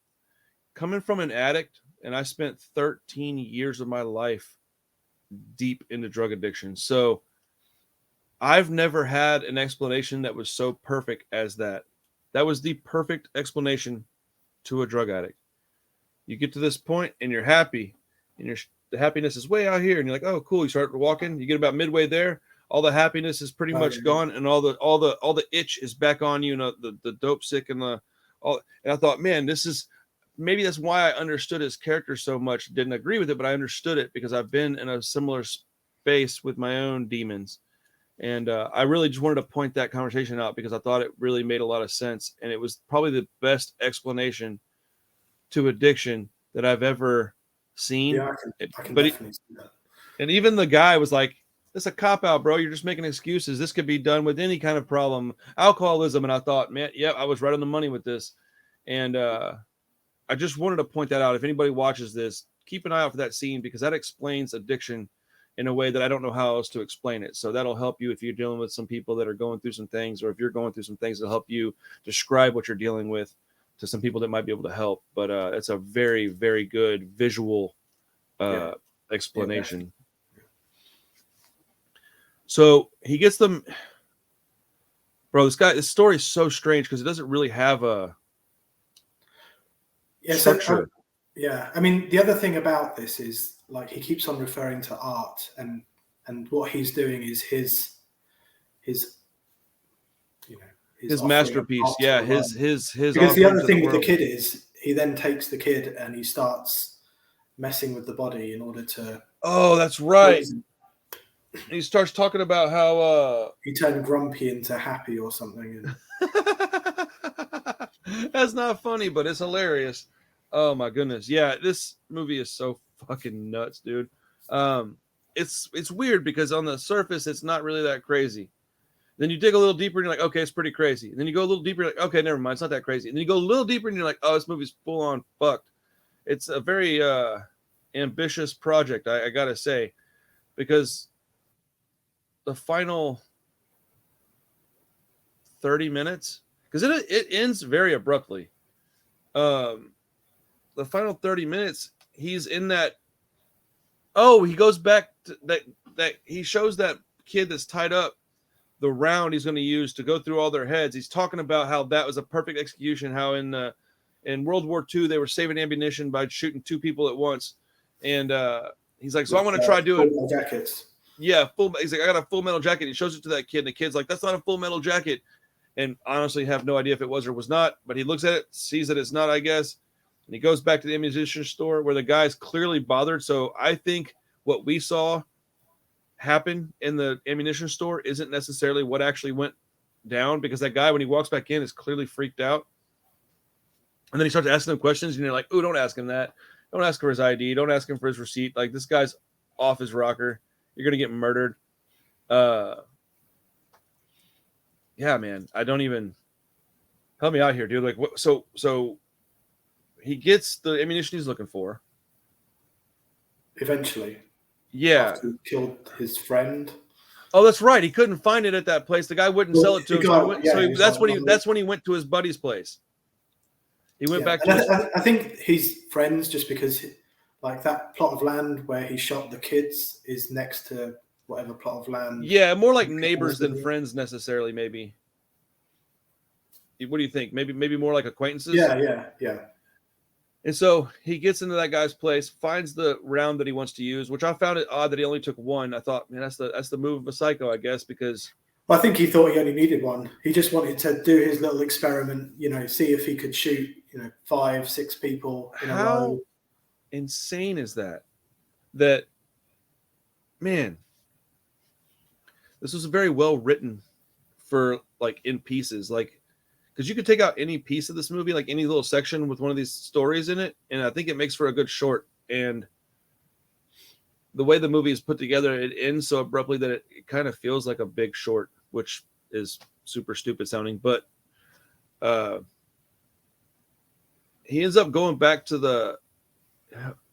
S1: Coming from an addict, and I spent 13 years of my life deep into drug addiction. So I've never had an explanation that was so perfect as that. That was the perfect explanation to a drug addict. You get to this point and you're happy, and the happiness is way out here, and you're like, oh, cool. You start walking, you get about midway there, all the happiness is pretty much gone, and all the itch is back on you, the dope sick and and I thought, man, maybe that's why I understood his character so much. Didn't agree with it, but I understood it because I've been in a similar space with my own demons. And I really just wanted to point that conversation out because I thought it really made a lot of sense. And it was probably the best explanation to addiction that I've ever seen.
S2: Yeah, I can definitely see that.
S1: And even the guy was like, it's a cop-out, bro. You're just making excuses. This could be done with any kind of problem. Alcoholism. And I thought, man, I was right on the money with this. And I just wanted to point that out. If anybody watches this, keep an eye out for that scene because that explains addiction in a way that I don't know how else to explain it. So that'll help you if you're dealing with some people that are going through some things, or if you're going through some things, that'll help you describe what you're dealing with to some people that might be able to help. But it's a very, very good visual explanation. Yeah. So he gets them. Bro, this story is so strange because it doesn't really have a structure.
S2: I mean, the other thing about this is, like, he keeps on referring to art, and what he's doing is his
S1: masterpiece. Yeah, his.
S2: Because the other thing with the kid is he then takes the kid and he starts messing with the body in order to.
S1: Oh, that's right. He starts talking about how
S2: he turned grumpy into happy or something.
S1: That's not funny, but it's hilarious. Oh my goodness. Yeah, this movie is so fucking nuts, dude. It's weird because on the surface it's not really that crazy. Then you dig a little deeper and you're like, okay, it's pretty crazy. And then you go a little deeper, you're like, okay, never mind, it's not that crazy. And then you go a little deeper and you're like, oh, this movie's full on fucked. It's a very ambitious project, I gotta say, because the final 30 minutes, because it ends very abruptly. The final 30 minutes, he's in that. Oh, he goes back to that he shows that kid that's tied up the round he's going to use to go through all their heads. He's talking about how that was a perfect execution. How in World War II they were saving ammunition by shooting 2 people at once, and he's like, so I want to try doing
S2: full jackets.
S1: Yeah, full. He's like, I got a full metal jacket. He shows it to that kid, and the kid's like, that's not a full metal jacket. and honestly have no idea if it was or was not. But he looks at it, sees that it's not, I guess, and he goes back to the ammunition store where the guy's clearly bothered. So I think what we saw happen in the ammunition store isn't necessarily what actually went down, because that guy, when he walks back in, is clearly freaked out. And then he starts asking him questions, and you're like, "Oh, don't ask him that. Don't ask for his ID. Don't ask him for his receipt. Like, this guy's off his rocker. You're gonna get murdered." Yeah, man. I don't even help me out here, dude. Like, what? So he gets the ammunition he's looking for.
S2: Eventually.
S1: Yeah.
S2: After he killed his friend.
S1: Oh, that's right. He couldn't find it at that place. The guy wouldn't sell it to him. That's when he went to his buddy's place. He went back to
S2: I think he's friends just because, like, that plot of land where he shot the kids is next to whatever plot of land.
S1: Yeah, more like neighbors than friends necessarily, maybe. What do you think? Maybe more like acquaintances?
S2: Yeah.
S1: And so he gets into that guy's place, finds the round that he wants to use, which I found it odd that he only took one. I thought, man, that's the move of a psycho, I guess, because
S2: I think he thought he only needed one. He just wanted to do his little experiment, see if he could shoot, 5, 6 people in a row.
S1: How insane is that? That, man, this was very well written for, like, in pieces, like, because you could take out any piece of this movie, like any little section with one of these stories in it, and I think it makes for a good short. And the way the movie is put together, it ends so abruptly that it kind of feels like a big short, which is super stupid sounding. But he ends up going back to the...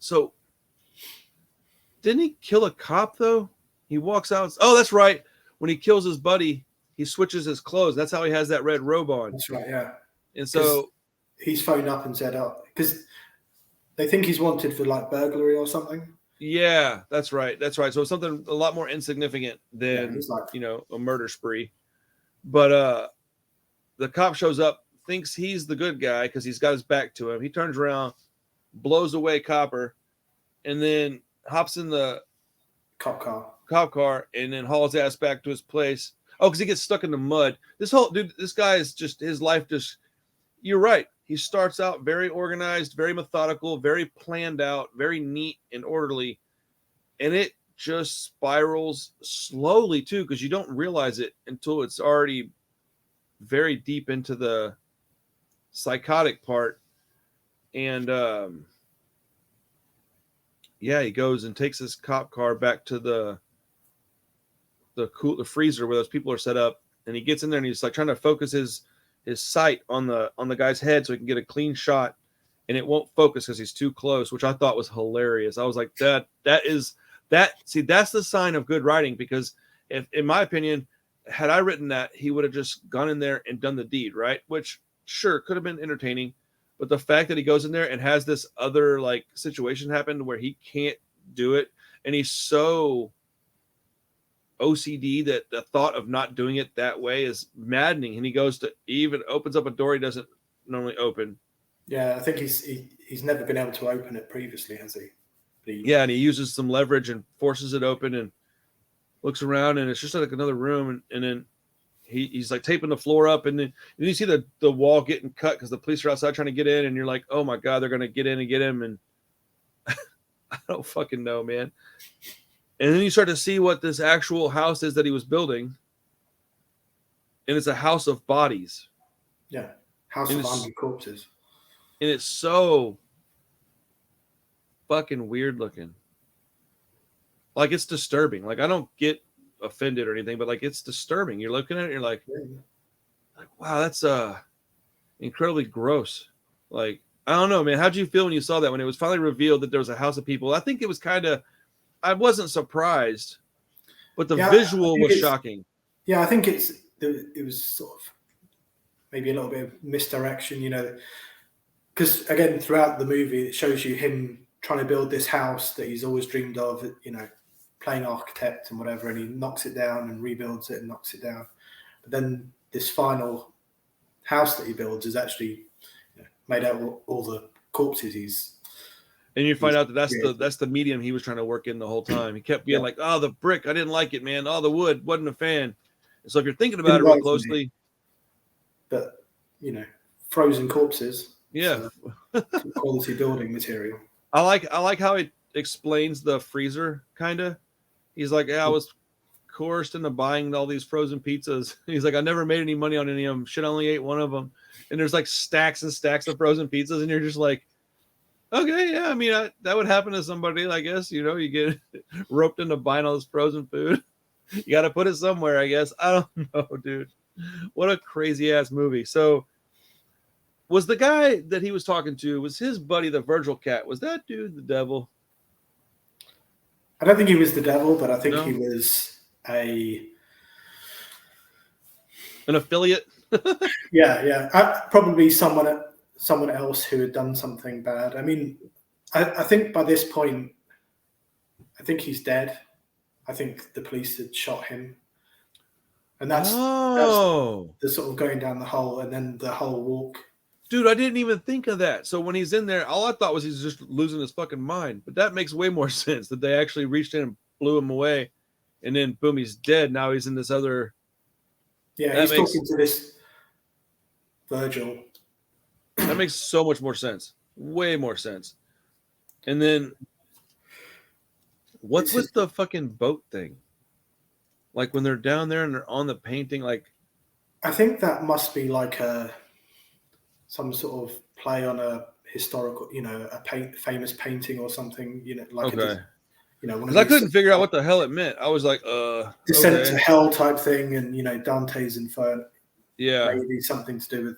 S1: So, didn't he kill a cop, though? He walks out... Oh, that's right. When he kills his buddy, he switches his clothes. That's how he has that red robe on.
S2: That's right, yeah.
S1: And so...
S2: He's phoned up and said, because they think he's wanted for, like, burglary or something.
S1: Yeah, that's right. So something a lot more insignificant than, a murder spree. But the cop shows up, thinks he's the good guy because he's got his back to him. He turns around, blows away Copper, and then hops in the
S2: cop
S1: car, and then hauls ass back to his place. Oh, because he gets stuck in the mud. This guy is just, his life just, you're right. He starts out very organized, very methodical, very planned out, very neat and orderly. And it just spirals slowly, too, because you don't realize it until it's already very deep into the psychotic part. And, he goes and takes his cop car back to the freezer where those people are set up. And he gets in there and he's like trying to focus his sight on the guy's head so he can get a clean shot, and it won't focus because he's too close, which I thought was hilarious. I was like, that's the sign of good writing, because if, in my opinion, had I written that, he would have just gone in there and done the deed, right? Which sure could have been entertaining, but the fact that he goes in there and has this other like situation happen where he can't do it, and he's so OCD that the thought of not doing it that way is maddening. And he goes to even opens up a door he doesn't normally open.
S2: Yeah, I think he's never been able to open it previously, has he?
S1: Yeah, and he uses some leverage and forces it open and looks around, and it's just like another room. And then he's like taping the floor up, and then you see the wall getting cut because the police are outside trying to get in, and you're like, oh my God, they're going to get in and get him. And I don't fucking know, man. And then you start to see what this actual house is that he was building. And it's a house of bodies.
S2: Yeah. House of armed corpses.
S1: And it's so fucking weird looking. Like, it's disturbing. Like, I don't get offended or anything, but like, it's disturbing. You're looking at it and you're like wow, that's incredibly gross. Like, I don't know, man. How'd you feel when you saw that, when it was finally revealed that there was a house of people? I think it was kind of, I wasn't surprised, but the visual was shocking.
S2: Yeah, I think it was sort of maybe a little bit of misdirection, because again, throughout the movie, it shows you him trying to build this house that he's always dreamed of, playing architect and whatever, and he knocks it down and rebuilds it and knocks it down. But then this final house that he builds is actually made out of all the corpses
S1: and you find out that that's the medium he was trying to work in the whole time. He kept being like, oh, the brick, I didn't like it, man. Oh, the wood, wasn't a fan. And so if you're thinking about it real closely,
S2: but frozen corpses.
S1: Yeah,
S2: so quality building material.
S1: I like how it explains the freezer kind of. He's like, yeah, I was coerced into buying all these frozen pizzas. He's like, I never made any money on any of them. Shit, I only ate one of them. And there's like stacks and stacks of frozen pizzas, and you're just like, okay, yeah, I mean, that would happen to somebody, I guess. You get roped into buying all this frozen food. You got to put it somewhere, I guess. I don't know, dude. What a crazy ass movie. So, was the guy that he was talking to, was his buddy the Virgil Cat? Was that dude the devil?
S2: I don't think he was the devil, but I think he was an
S1: affiliate.
S2: Yeah. Probably someone else who had done something bad. I mean, I think by this point, I think he's dead. I think the police had shot him, and that's the sort of going down the hole, and then the whole walk.
S1: Dude, I didn't even think of that. So when he's in there, all I thought was he's just losing his fucking mind. But that makes way more sense that they actually reached in and blew him away, and then boom, he's dead. Now he's in this other.
S2: Yeah, he's talking to this Virgil.
S1: That makes so much more sense. Way more sense. And then what's with the fucking boat thing? Like when they're down there and they're on the painting, like
S2: I think that must be like some sort of play on a historical, famous painting or something, like
S1: okay. Because I couldn't figure out what the hell it meant. I was like,
S2: Descent to Hell type thing, and Dante's Inferno.
S1: Yeah,
S2: maybe something to do with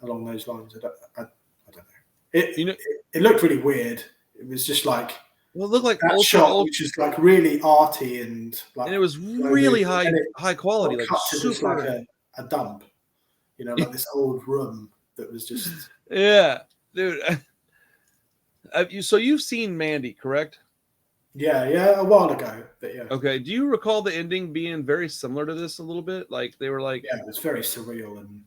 S2: along those lines. I don't know. It looked really weird. It was just like
S1: it looked like
S2: that shot, which is like really arty and like,
S1: and it was really high quality, like super
S2: like a dump. Like this old room that was just
S1: yeah, dude. So you've seen Mandy, correct?
S2: Yeah, a while ago, but yeah.
S1: Okay, do you recall the ending being very similar to this a little bit? Like they were like,
S2: yeah, it was very surreal and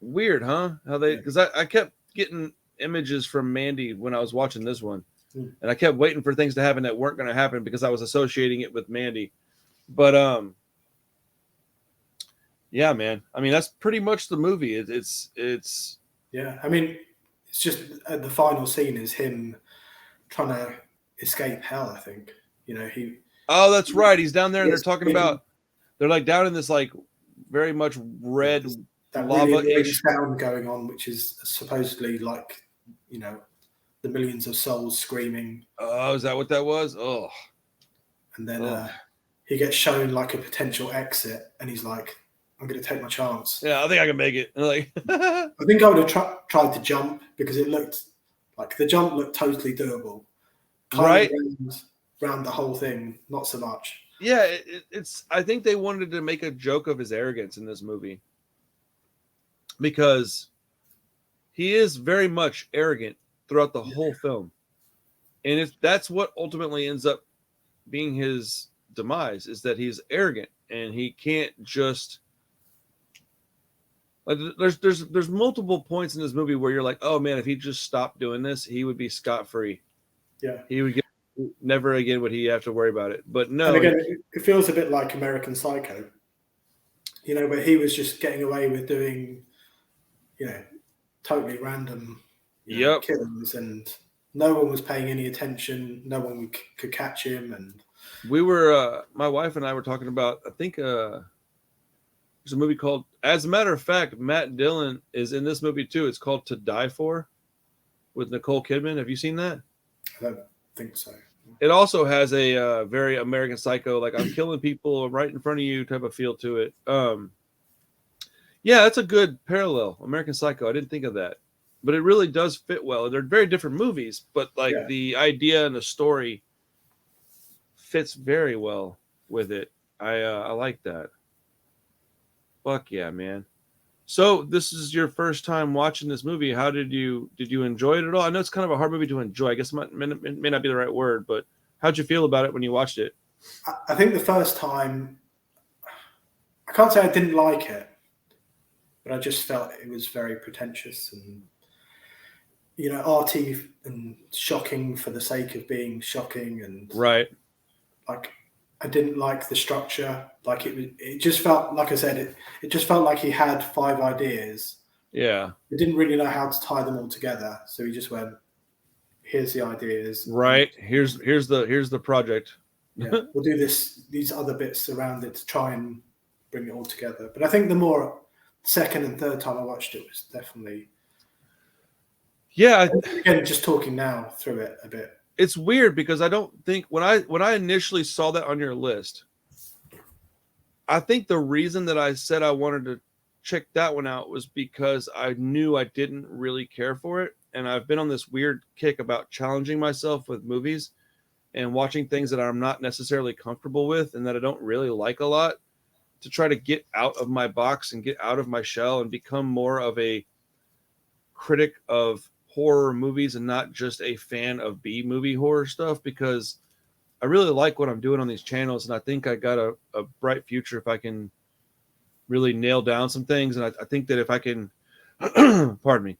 S1: weird, huh? How they, because I kept getting images from Mandy when I was watching this one, and I kept waiting for things to happen that weren't going to happen because I was associating it with Mandy. But yeah, man. I mean, that's pretty much the movie. It's
S2: yeah. I mean, it's just the final scene is him trying to escape hell. I think he.
S1: Oh, that's right. He's down there, and they're talking about. They're like down in this like very much red lava-ish
S2: sound going on, which is supposedly like the millions of souls screaming.
S1: Oh, is that what that was? Oh,
S2: and then he gets shown like a potential exit, and he's like, "I'm going to take my chance."
S1: Yeah, I think I can make it. And like,
S2: I think I would have tried to jump because it looked like the jump looked totally doable.
S1: Right
S2: around the whole thing, not so much.
S1: Yeah, it's. I think they wanted to make a joke of his arrogance in this movie because he is very much arrogant throughout the whole film, and that's what ultimately ends up being his demise, is that he's arrogant and he can't just. Like, there's multiple points in this movie where you're like, oh man, if he just stopped doing this, he would be scot-free.
S2: Yeah,
S1: he would get. Never again would he have to worry about it. But no,
S2: and again, it feels a bit like American Psycho, where he was just getting away with doing, totally random killings, and no one was paying any attention. No one could catch him. And
S1: we were, my wife and I were talking about, I think there's a movie called, as a matter of fact, Matt Dillon is in this movie too. It's called To Die For with Nicole Kidman. Have you seen that?
S2: I don't think so.
S1: It also has a very American Psycho, like I'm killing people right in front of you type of feel to it. Yeah, that's a good parallel. American Psycho. I didn't think of that, but it really does fit well. They're very different movies, but the idea and the story fits very well with it. I like that. Fuck yeah, man. So this is your first time watching this movie. How did you enjoy it at all? I know it's kind of a hard movie to enjoy. I guess it may not be the right word, but how'd you feel about it when you watched it?
S2: I think the first time, I can't say I didn't like it, but I just felt it was very pretentious and, arty and shocking for the sake of being shocking. And
S1: right.
S2: Like, I didn't like the structure. Like it just felt, like I said, it just felt like he had 5 ideas.
S1: Yeah.
S2: He didn't really know how to tie them all together. So he just went, here's the ideas.
S1: Right. Here's the project.
S2: Yeah, we'll do these other bits around it to try and bring it all together. But I think the more second and third time I watched it was definitely.
S1: Yeah.
S2: Again, just talking now through it a bit.
S1: It's weird because I don't think when I initially saw that on your list, I think the reason that I said I wanted to check that one out was because I knew I didn't really care for it. And I've been on this weird kick about challenging myself with movies and watching things that I'm not necessarily comfortable with and that I don't really like a lot, to try to get out of my box and get out of my shell and become more of a critic of horror movies and not just a fan of B movie horror stuff, because I really like what I'm doing on these channels. And I think I got a bright future if I can really nail down some things. And I think that if I can, pardon me,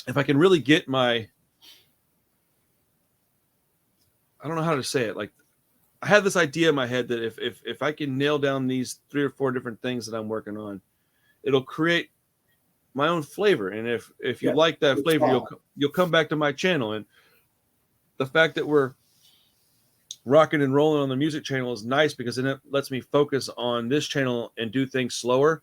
S1: if I can really get my, I don't know how to say it. Like, I have this idea in my head that if I can nail down these 3 or 4 different things that I'm working on, it'll create my own flavor. And if you like that flavor, you'll come back to my channel. And the fact that we're rocking and rolling on the music channel is nice because then it lets me focus on this channel and do things slower.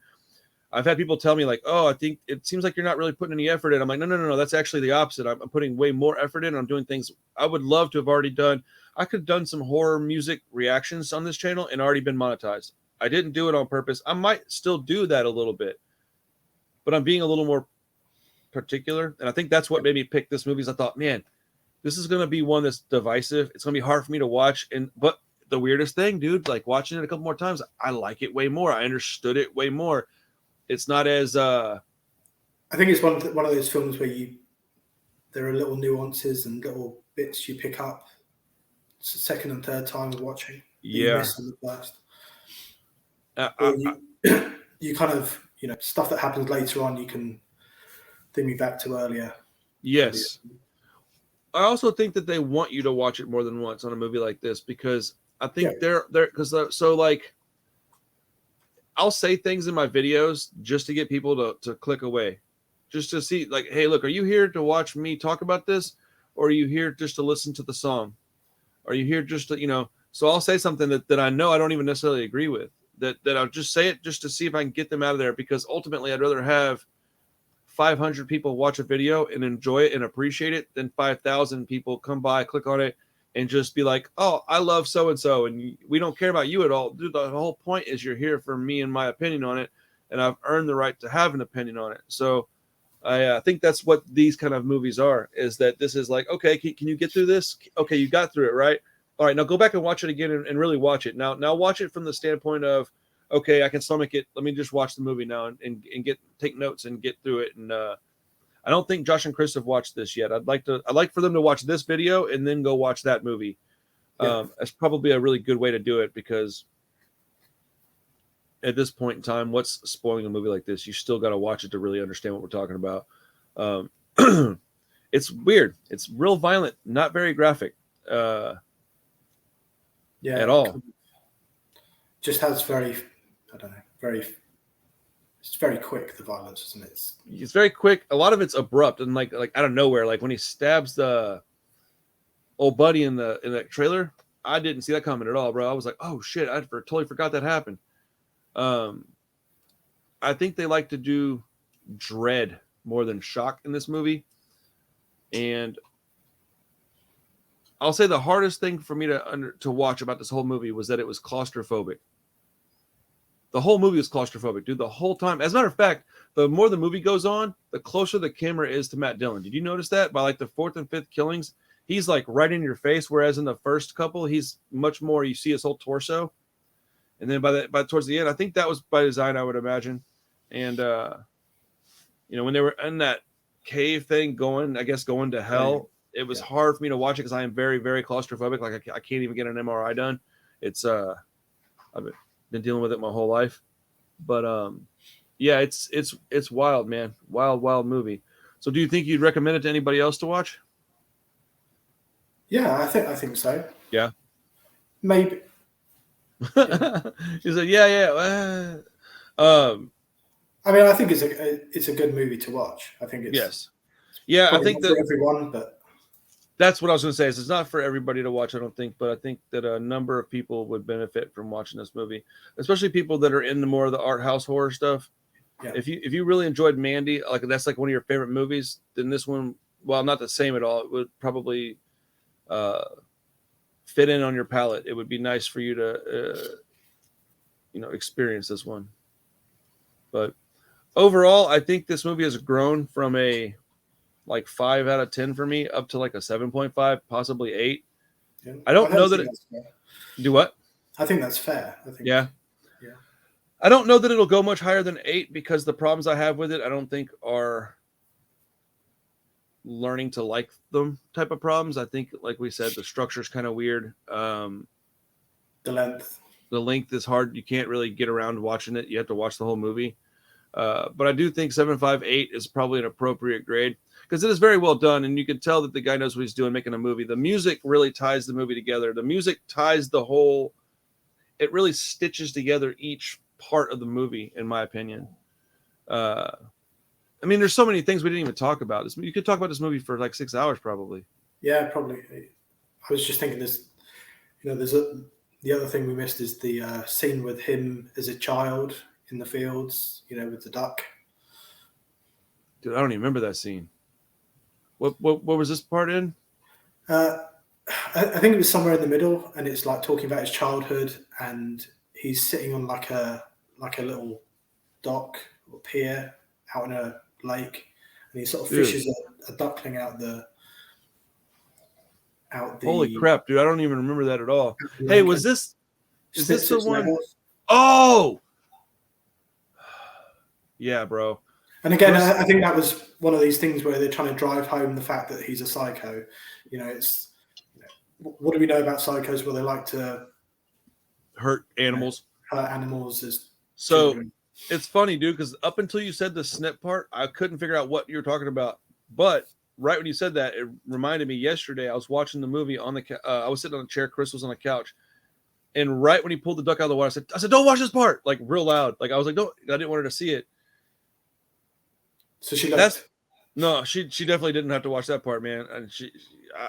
S1: I've had people tell me like, oh, I think it seems like you're not really putting any effort in. I'm like, no. That's actually the opposite. I'm putting way more effort in. I'm doing things I would love to have already done. I could have done some horror music reactions on this channel and already been monetized. I didn't do it on purpose. I might still do that a little bit, but I'm being a little more particular. And I think that's what made me pick this movie. Is I thought, man, this is going to be one that's divisive. It's going to be hard for me to watch. But the weirdest thing, dude, like watching it a couple more times, I like it way more. I understood it way more. It's not as
S2: I think it's one of those films where there are little nuances and little bits you pick up second and third time of watching.
S1: Yeah.
S2: You miss on the first. You kind of, stuff that happens later on, you can think me back to earlier.
S1: Yes. I also think that they want you to watch it more than once on a movie like this, because I think so like, I'll say things in my videos just to get people to click away, just to see like, hey, look, are you here to watch me talk about this? Or are you here just to listen to the song? Are you here just to, so I'll say something that I know I don't even necessarily agree with, that I'll just say it just to see if I can get them out of there, because ultimately I'd rather have 500 people watch a video and enjoy it and appreciate it than 5,000 people come by, click on it, and just be like, oh, I love so-and-so, and we don't care about you at all. Dude, the whole point is you're here for me and my opinion on it, and I've earned the right to have an opinion on it. So I think that's what these kind of movies are, is that this is like, okay, can you get through this? Okay, you got through it, right? All right, now go back and watch it again and really watch it. Now watch it from the standpoint of, okay, I can stomach it. Let me just watch the movie now and take notes and get through it. And I don't think Josh and Chris have watched this yet. I'd like for them to watch this video and then go watch that movie. Yeah. That's probably a really good way to do it, because at this point in time, what's spoiling a movie like this? You still got to watch it to really understand what we're talking about. It's weird. It's real violent, not very graphic. At all.
S2: Just has it's very quick, the violence, isn't it?
S1: It's very quick. A lot of it's abrupt and like out of nowhere. Like when he stabs the old buddy in that trailer, I didn't see that coming at all, bro. I was like, oh shit, I totally forgot that happened. I think they like to do dread more than shock in this movie. And I'll say the hardest thing for me to watch about this whole movie was that it was claustrophobic. The whole movie was claustrophobic, dude, the whole time. As a matter of fact, the more the movie goes on, the closer the camera is to Matt Dillon. Did you notice that? By like the 4th and 5th killings, he's like right in your face, whereas in the first couple, he's much more, you see his whole torso. And then by towards the end, I think that was by design, I would imagine. And when they were in that cave thing going to hell, it was hard for me to watch it because I am very, very claustrophobic. Like I can't even get an MRI done. It's I've been dealing with it my whole life. But it's wild, man. Wild movie. So do you think you'd recommend it to anybody else to watch?
S2: Yeah, I think so.
S1: Yeah.
S2: Maybe.
S1: He said, yeah.
S2: I mean, I think it's a good movie to watch. I think it's
S1: I think
S2: that for everyone, but
S1: that's what I was going to say. Is it's not for everybody to watch, I don't think, but I think that a number of people would benefit from watching this movie, especially people that are into more of the art house horror stuff. Yeah. If you really enjoyed Mandy, like that's like one of your favorite movies, then this one, while not the same at all, it would probably fit in on your palate. It would be nice for you to experience this one. But overall, I think this movie has grown from a like 5 out of 10 for me up to like a 7.5, possibly 8.
S2: Yeah.
S1: I don't know that it do what?
S2: I think that's fair.
S1: Yeah. I don't know that it'll go much higher than 8 because the problems I have with it, I don't think are learning to like them type of problems. I think, like we said, the structure's kind of weird.
S2: The
S1: length is hard. You can't really get around watching it. You have to watch the whole movie. But I do think 7.58 is probably an appropriate grade because it is very well done, and you can tell that the guy knows what he's doing making a movie. The music really ties the movie together. The music ties the whole. It really stitches together each part of the movie, in my opinion. I mean, there's so many things we didn't even talk about. You could talk about this movie for like 6 hours, probably.
S2: Yeah, probably. I was just thinking this. The other thing we missed is the scene with him as a child in the fields, with the duck.
S1: Dude, I don't even remember that scene. What was this part in?
S2: I think it was somewhere in the middle, and it's like talking about his childhood, and he's sitting on like a little dock or pier out in a lake, and he sort of fishes a duckling out the.
S1: Holy crap, dude! I don't even remember that at all. Hey, is this the one?
S2: Levels.
S1: Oh, yeah, bro.
S2: And again, I think that was one of these things where they're trying to drive home the fact that he's a psycho. It's what do we know about psychos? Well, they like to
S1: hurt animals.
S2: Hurt animals as
S1: so.
S2: Children. It's
S1: funny, dude, because up until you said the snip part, I couldn't figure out what you were talking about. But right when you said that, it reminded me yesterday. I was watching the movie on the. I was sitting on a chair. Chris was on the couch, and right when he pulled the duck out of the water, I said, "Don't watch this part!" Like real loud. Like I was like, "Don't!" I didn't want her to see it.
S2: So she left.
S1: No, she definitely didn't have to watch that part, man. And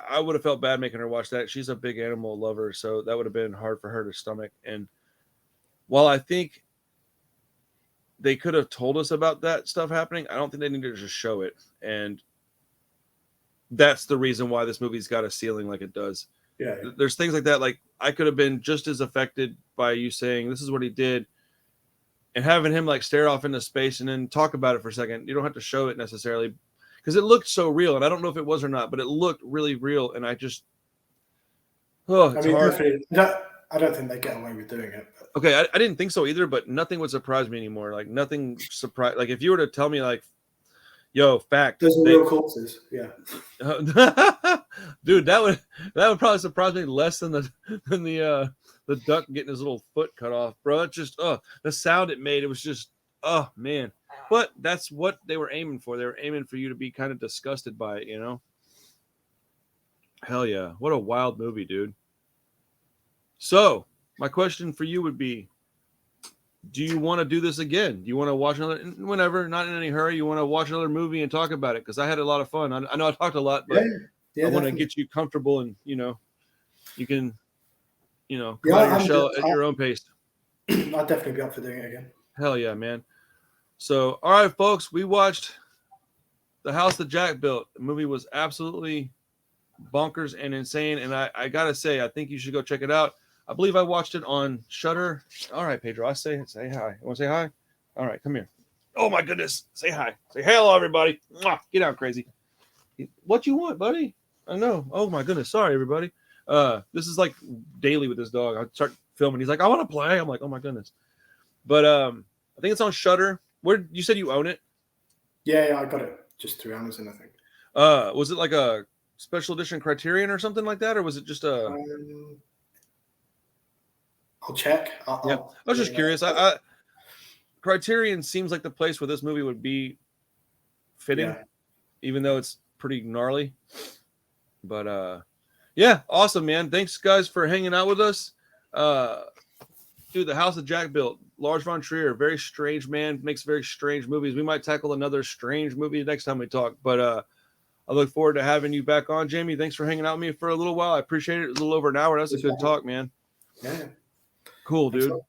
S1: I would have felt bad making her watch that. She's a big animal lover, so that would have been hard for her to stomach. And while I think they could have told us about that stuff happening, I don't think they needed to just show it. And that's the reason why this movie's got a ceiling like it does.
S2: Yeah.
S1: There's things like that. Like I could have been just as affected by you saying this is what he did and having him like stare off into space and then talk about it for a second. You don't have to show it necessarily because it looked so real. And I don't know if it was or not, but it looked really real. And I just, it's hard.
S2: I don't think they get away with doing it. But.
S1: Okay. I didn't think so either, but nothing would surprise me anymore. Like nothing surprise. Like if you were to tell me like, yo, fact.
S2: Those are real corpses. Yeah.
S1: Dude, that would probably surprise me less than the duck getting his little foot cut off, bro. It's just the sound it made, it was just man. But that's what they were aiming for. They were aiming for you to be kind of disgusted by it, Hell yeah. What a wild movie, dude. So my question for you would be, do you want to do this again? Do you want to watch another, whenever, not in any hurry, you want to watch another movie and talk about it? Because I had a lot of fun. I know I talked a lot, but I want to get you comfortable and, you can, come out of your shell at your own pace.
S2: I'd definitely be up for doing it again.
S1: Hell yeah, man. So, all right, folks, we watched The House That Jack Built. The movie was absolutely bonkers and insane. And I got to say, I think you should go check it out. I believe I watched it on Shudder. All right, Pedro, I say hi. You want to say hi? All right, come here. Oh, my goodness. Say hi. Say hello, everybody. Mwah. Get out, crazy. What you want, buddy? I know. Oh, my goodness. Sorry, everybody. This is like daily with this dog. I start filming. He's like, I want to play. I'm like, oh, my goodness. But I think it's on Shudder. Where you said you own it?
S2: Yeah, I got it just through Amazon, I think.
S1: Was it like a special edition Criterion or something like that? Or was it just a...
S2: I'll check.
S1: I was just curious. Criterion seems like the place where this movie would be fitting, even though it's pretty gnarly. But yeah, awesome, man. Thanks, guys, for hanging out with us. Dude, The House that Jack Built, Lars von Trier, very strange man, makes very strange movies. We might tackle another strange movie next time we talk, but I look forward to having you back on, Jamie. Thanks for hanging out with me for a little while. I appreciate it. It was a little over an hour. That's a good talk, man.
S2: Yeah.
S1: Cool, dude.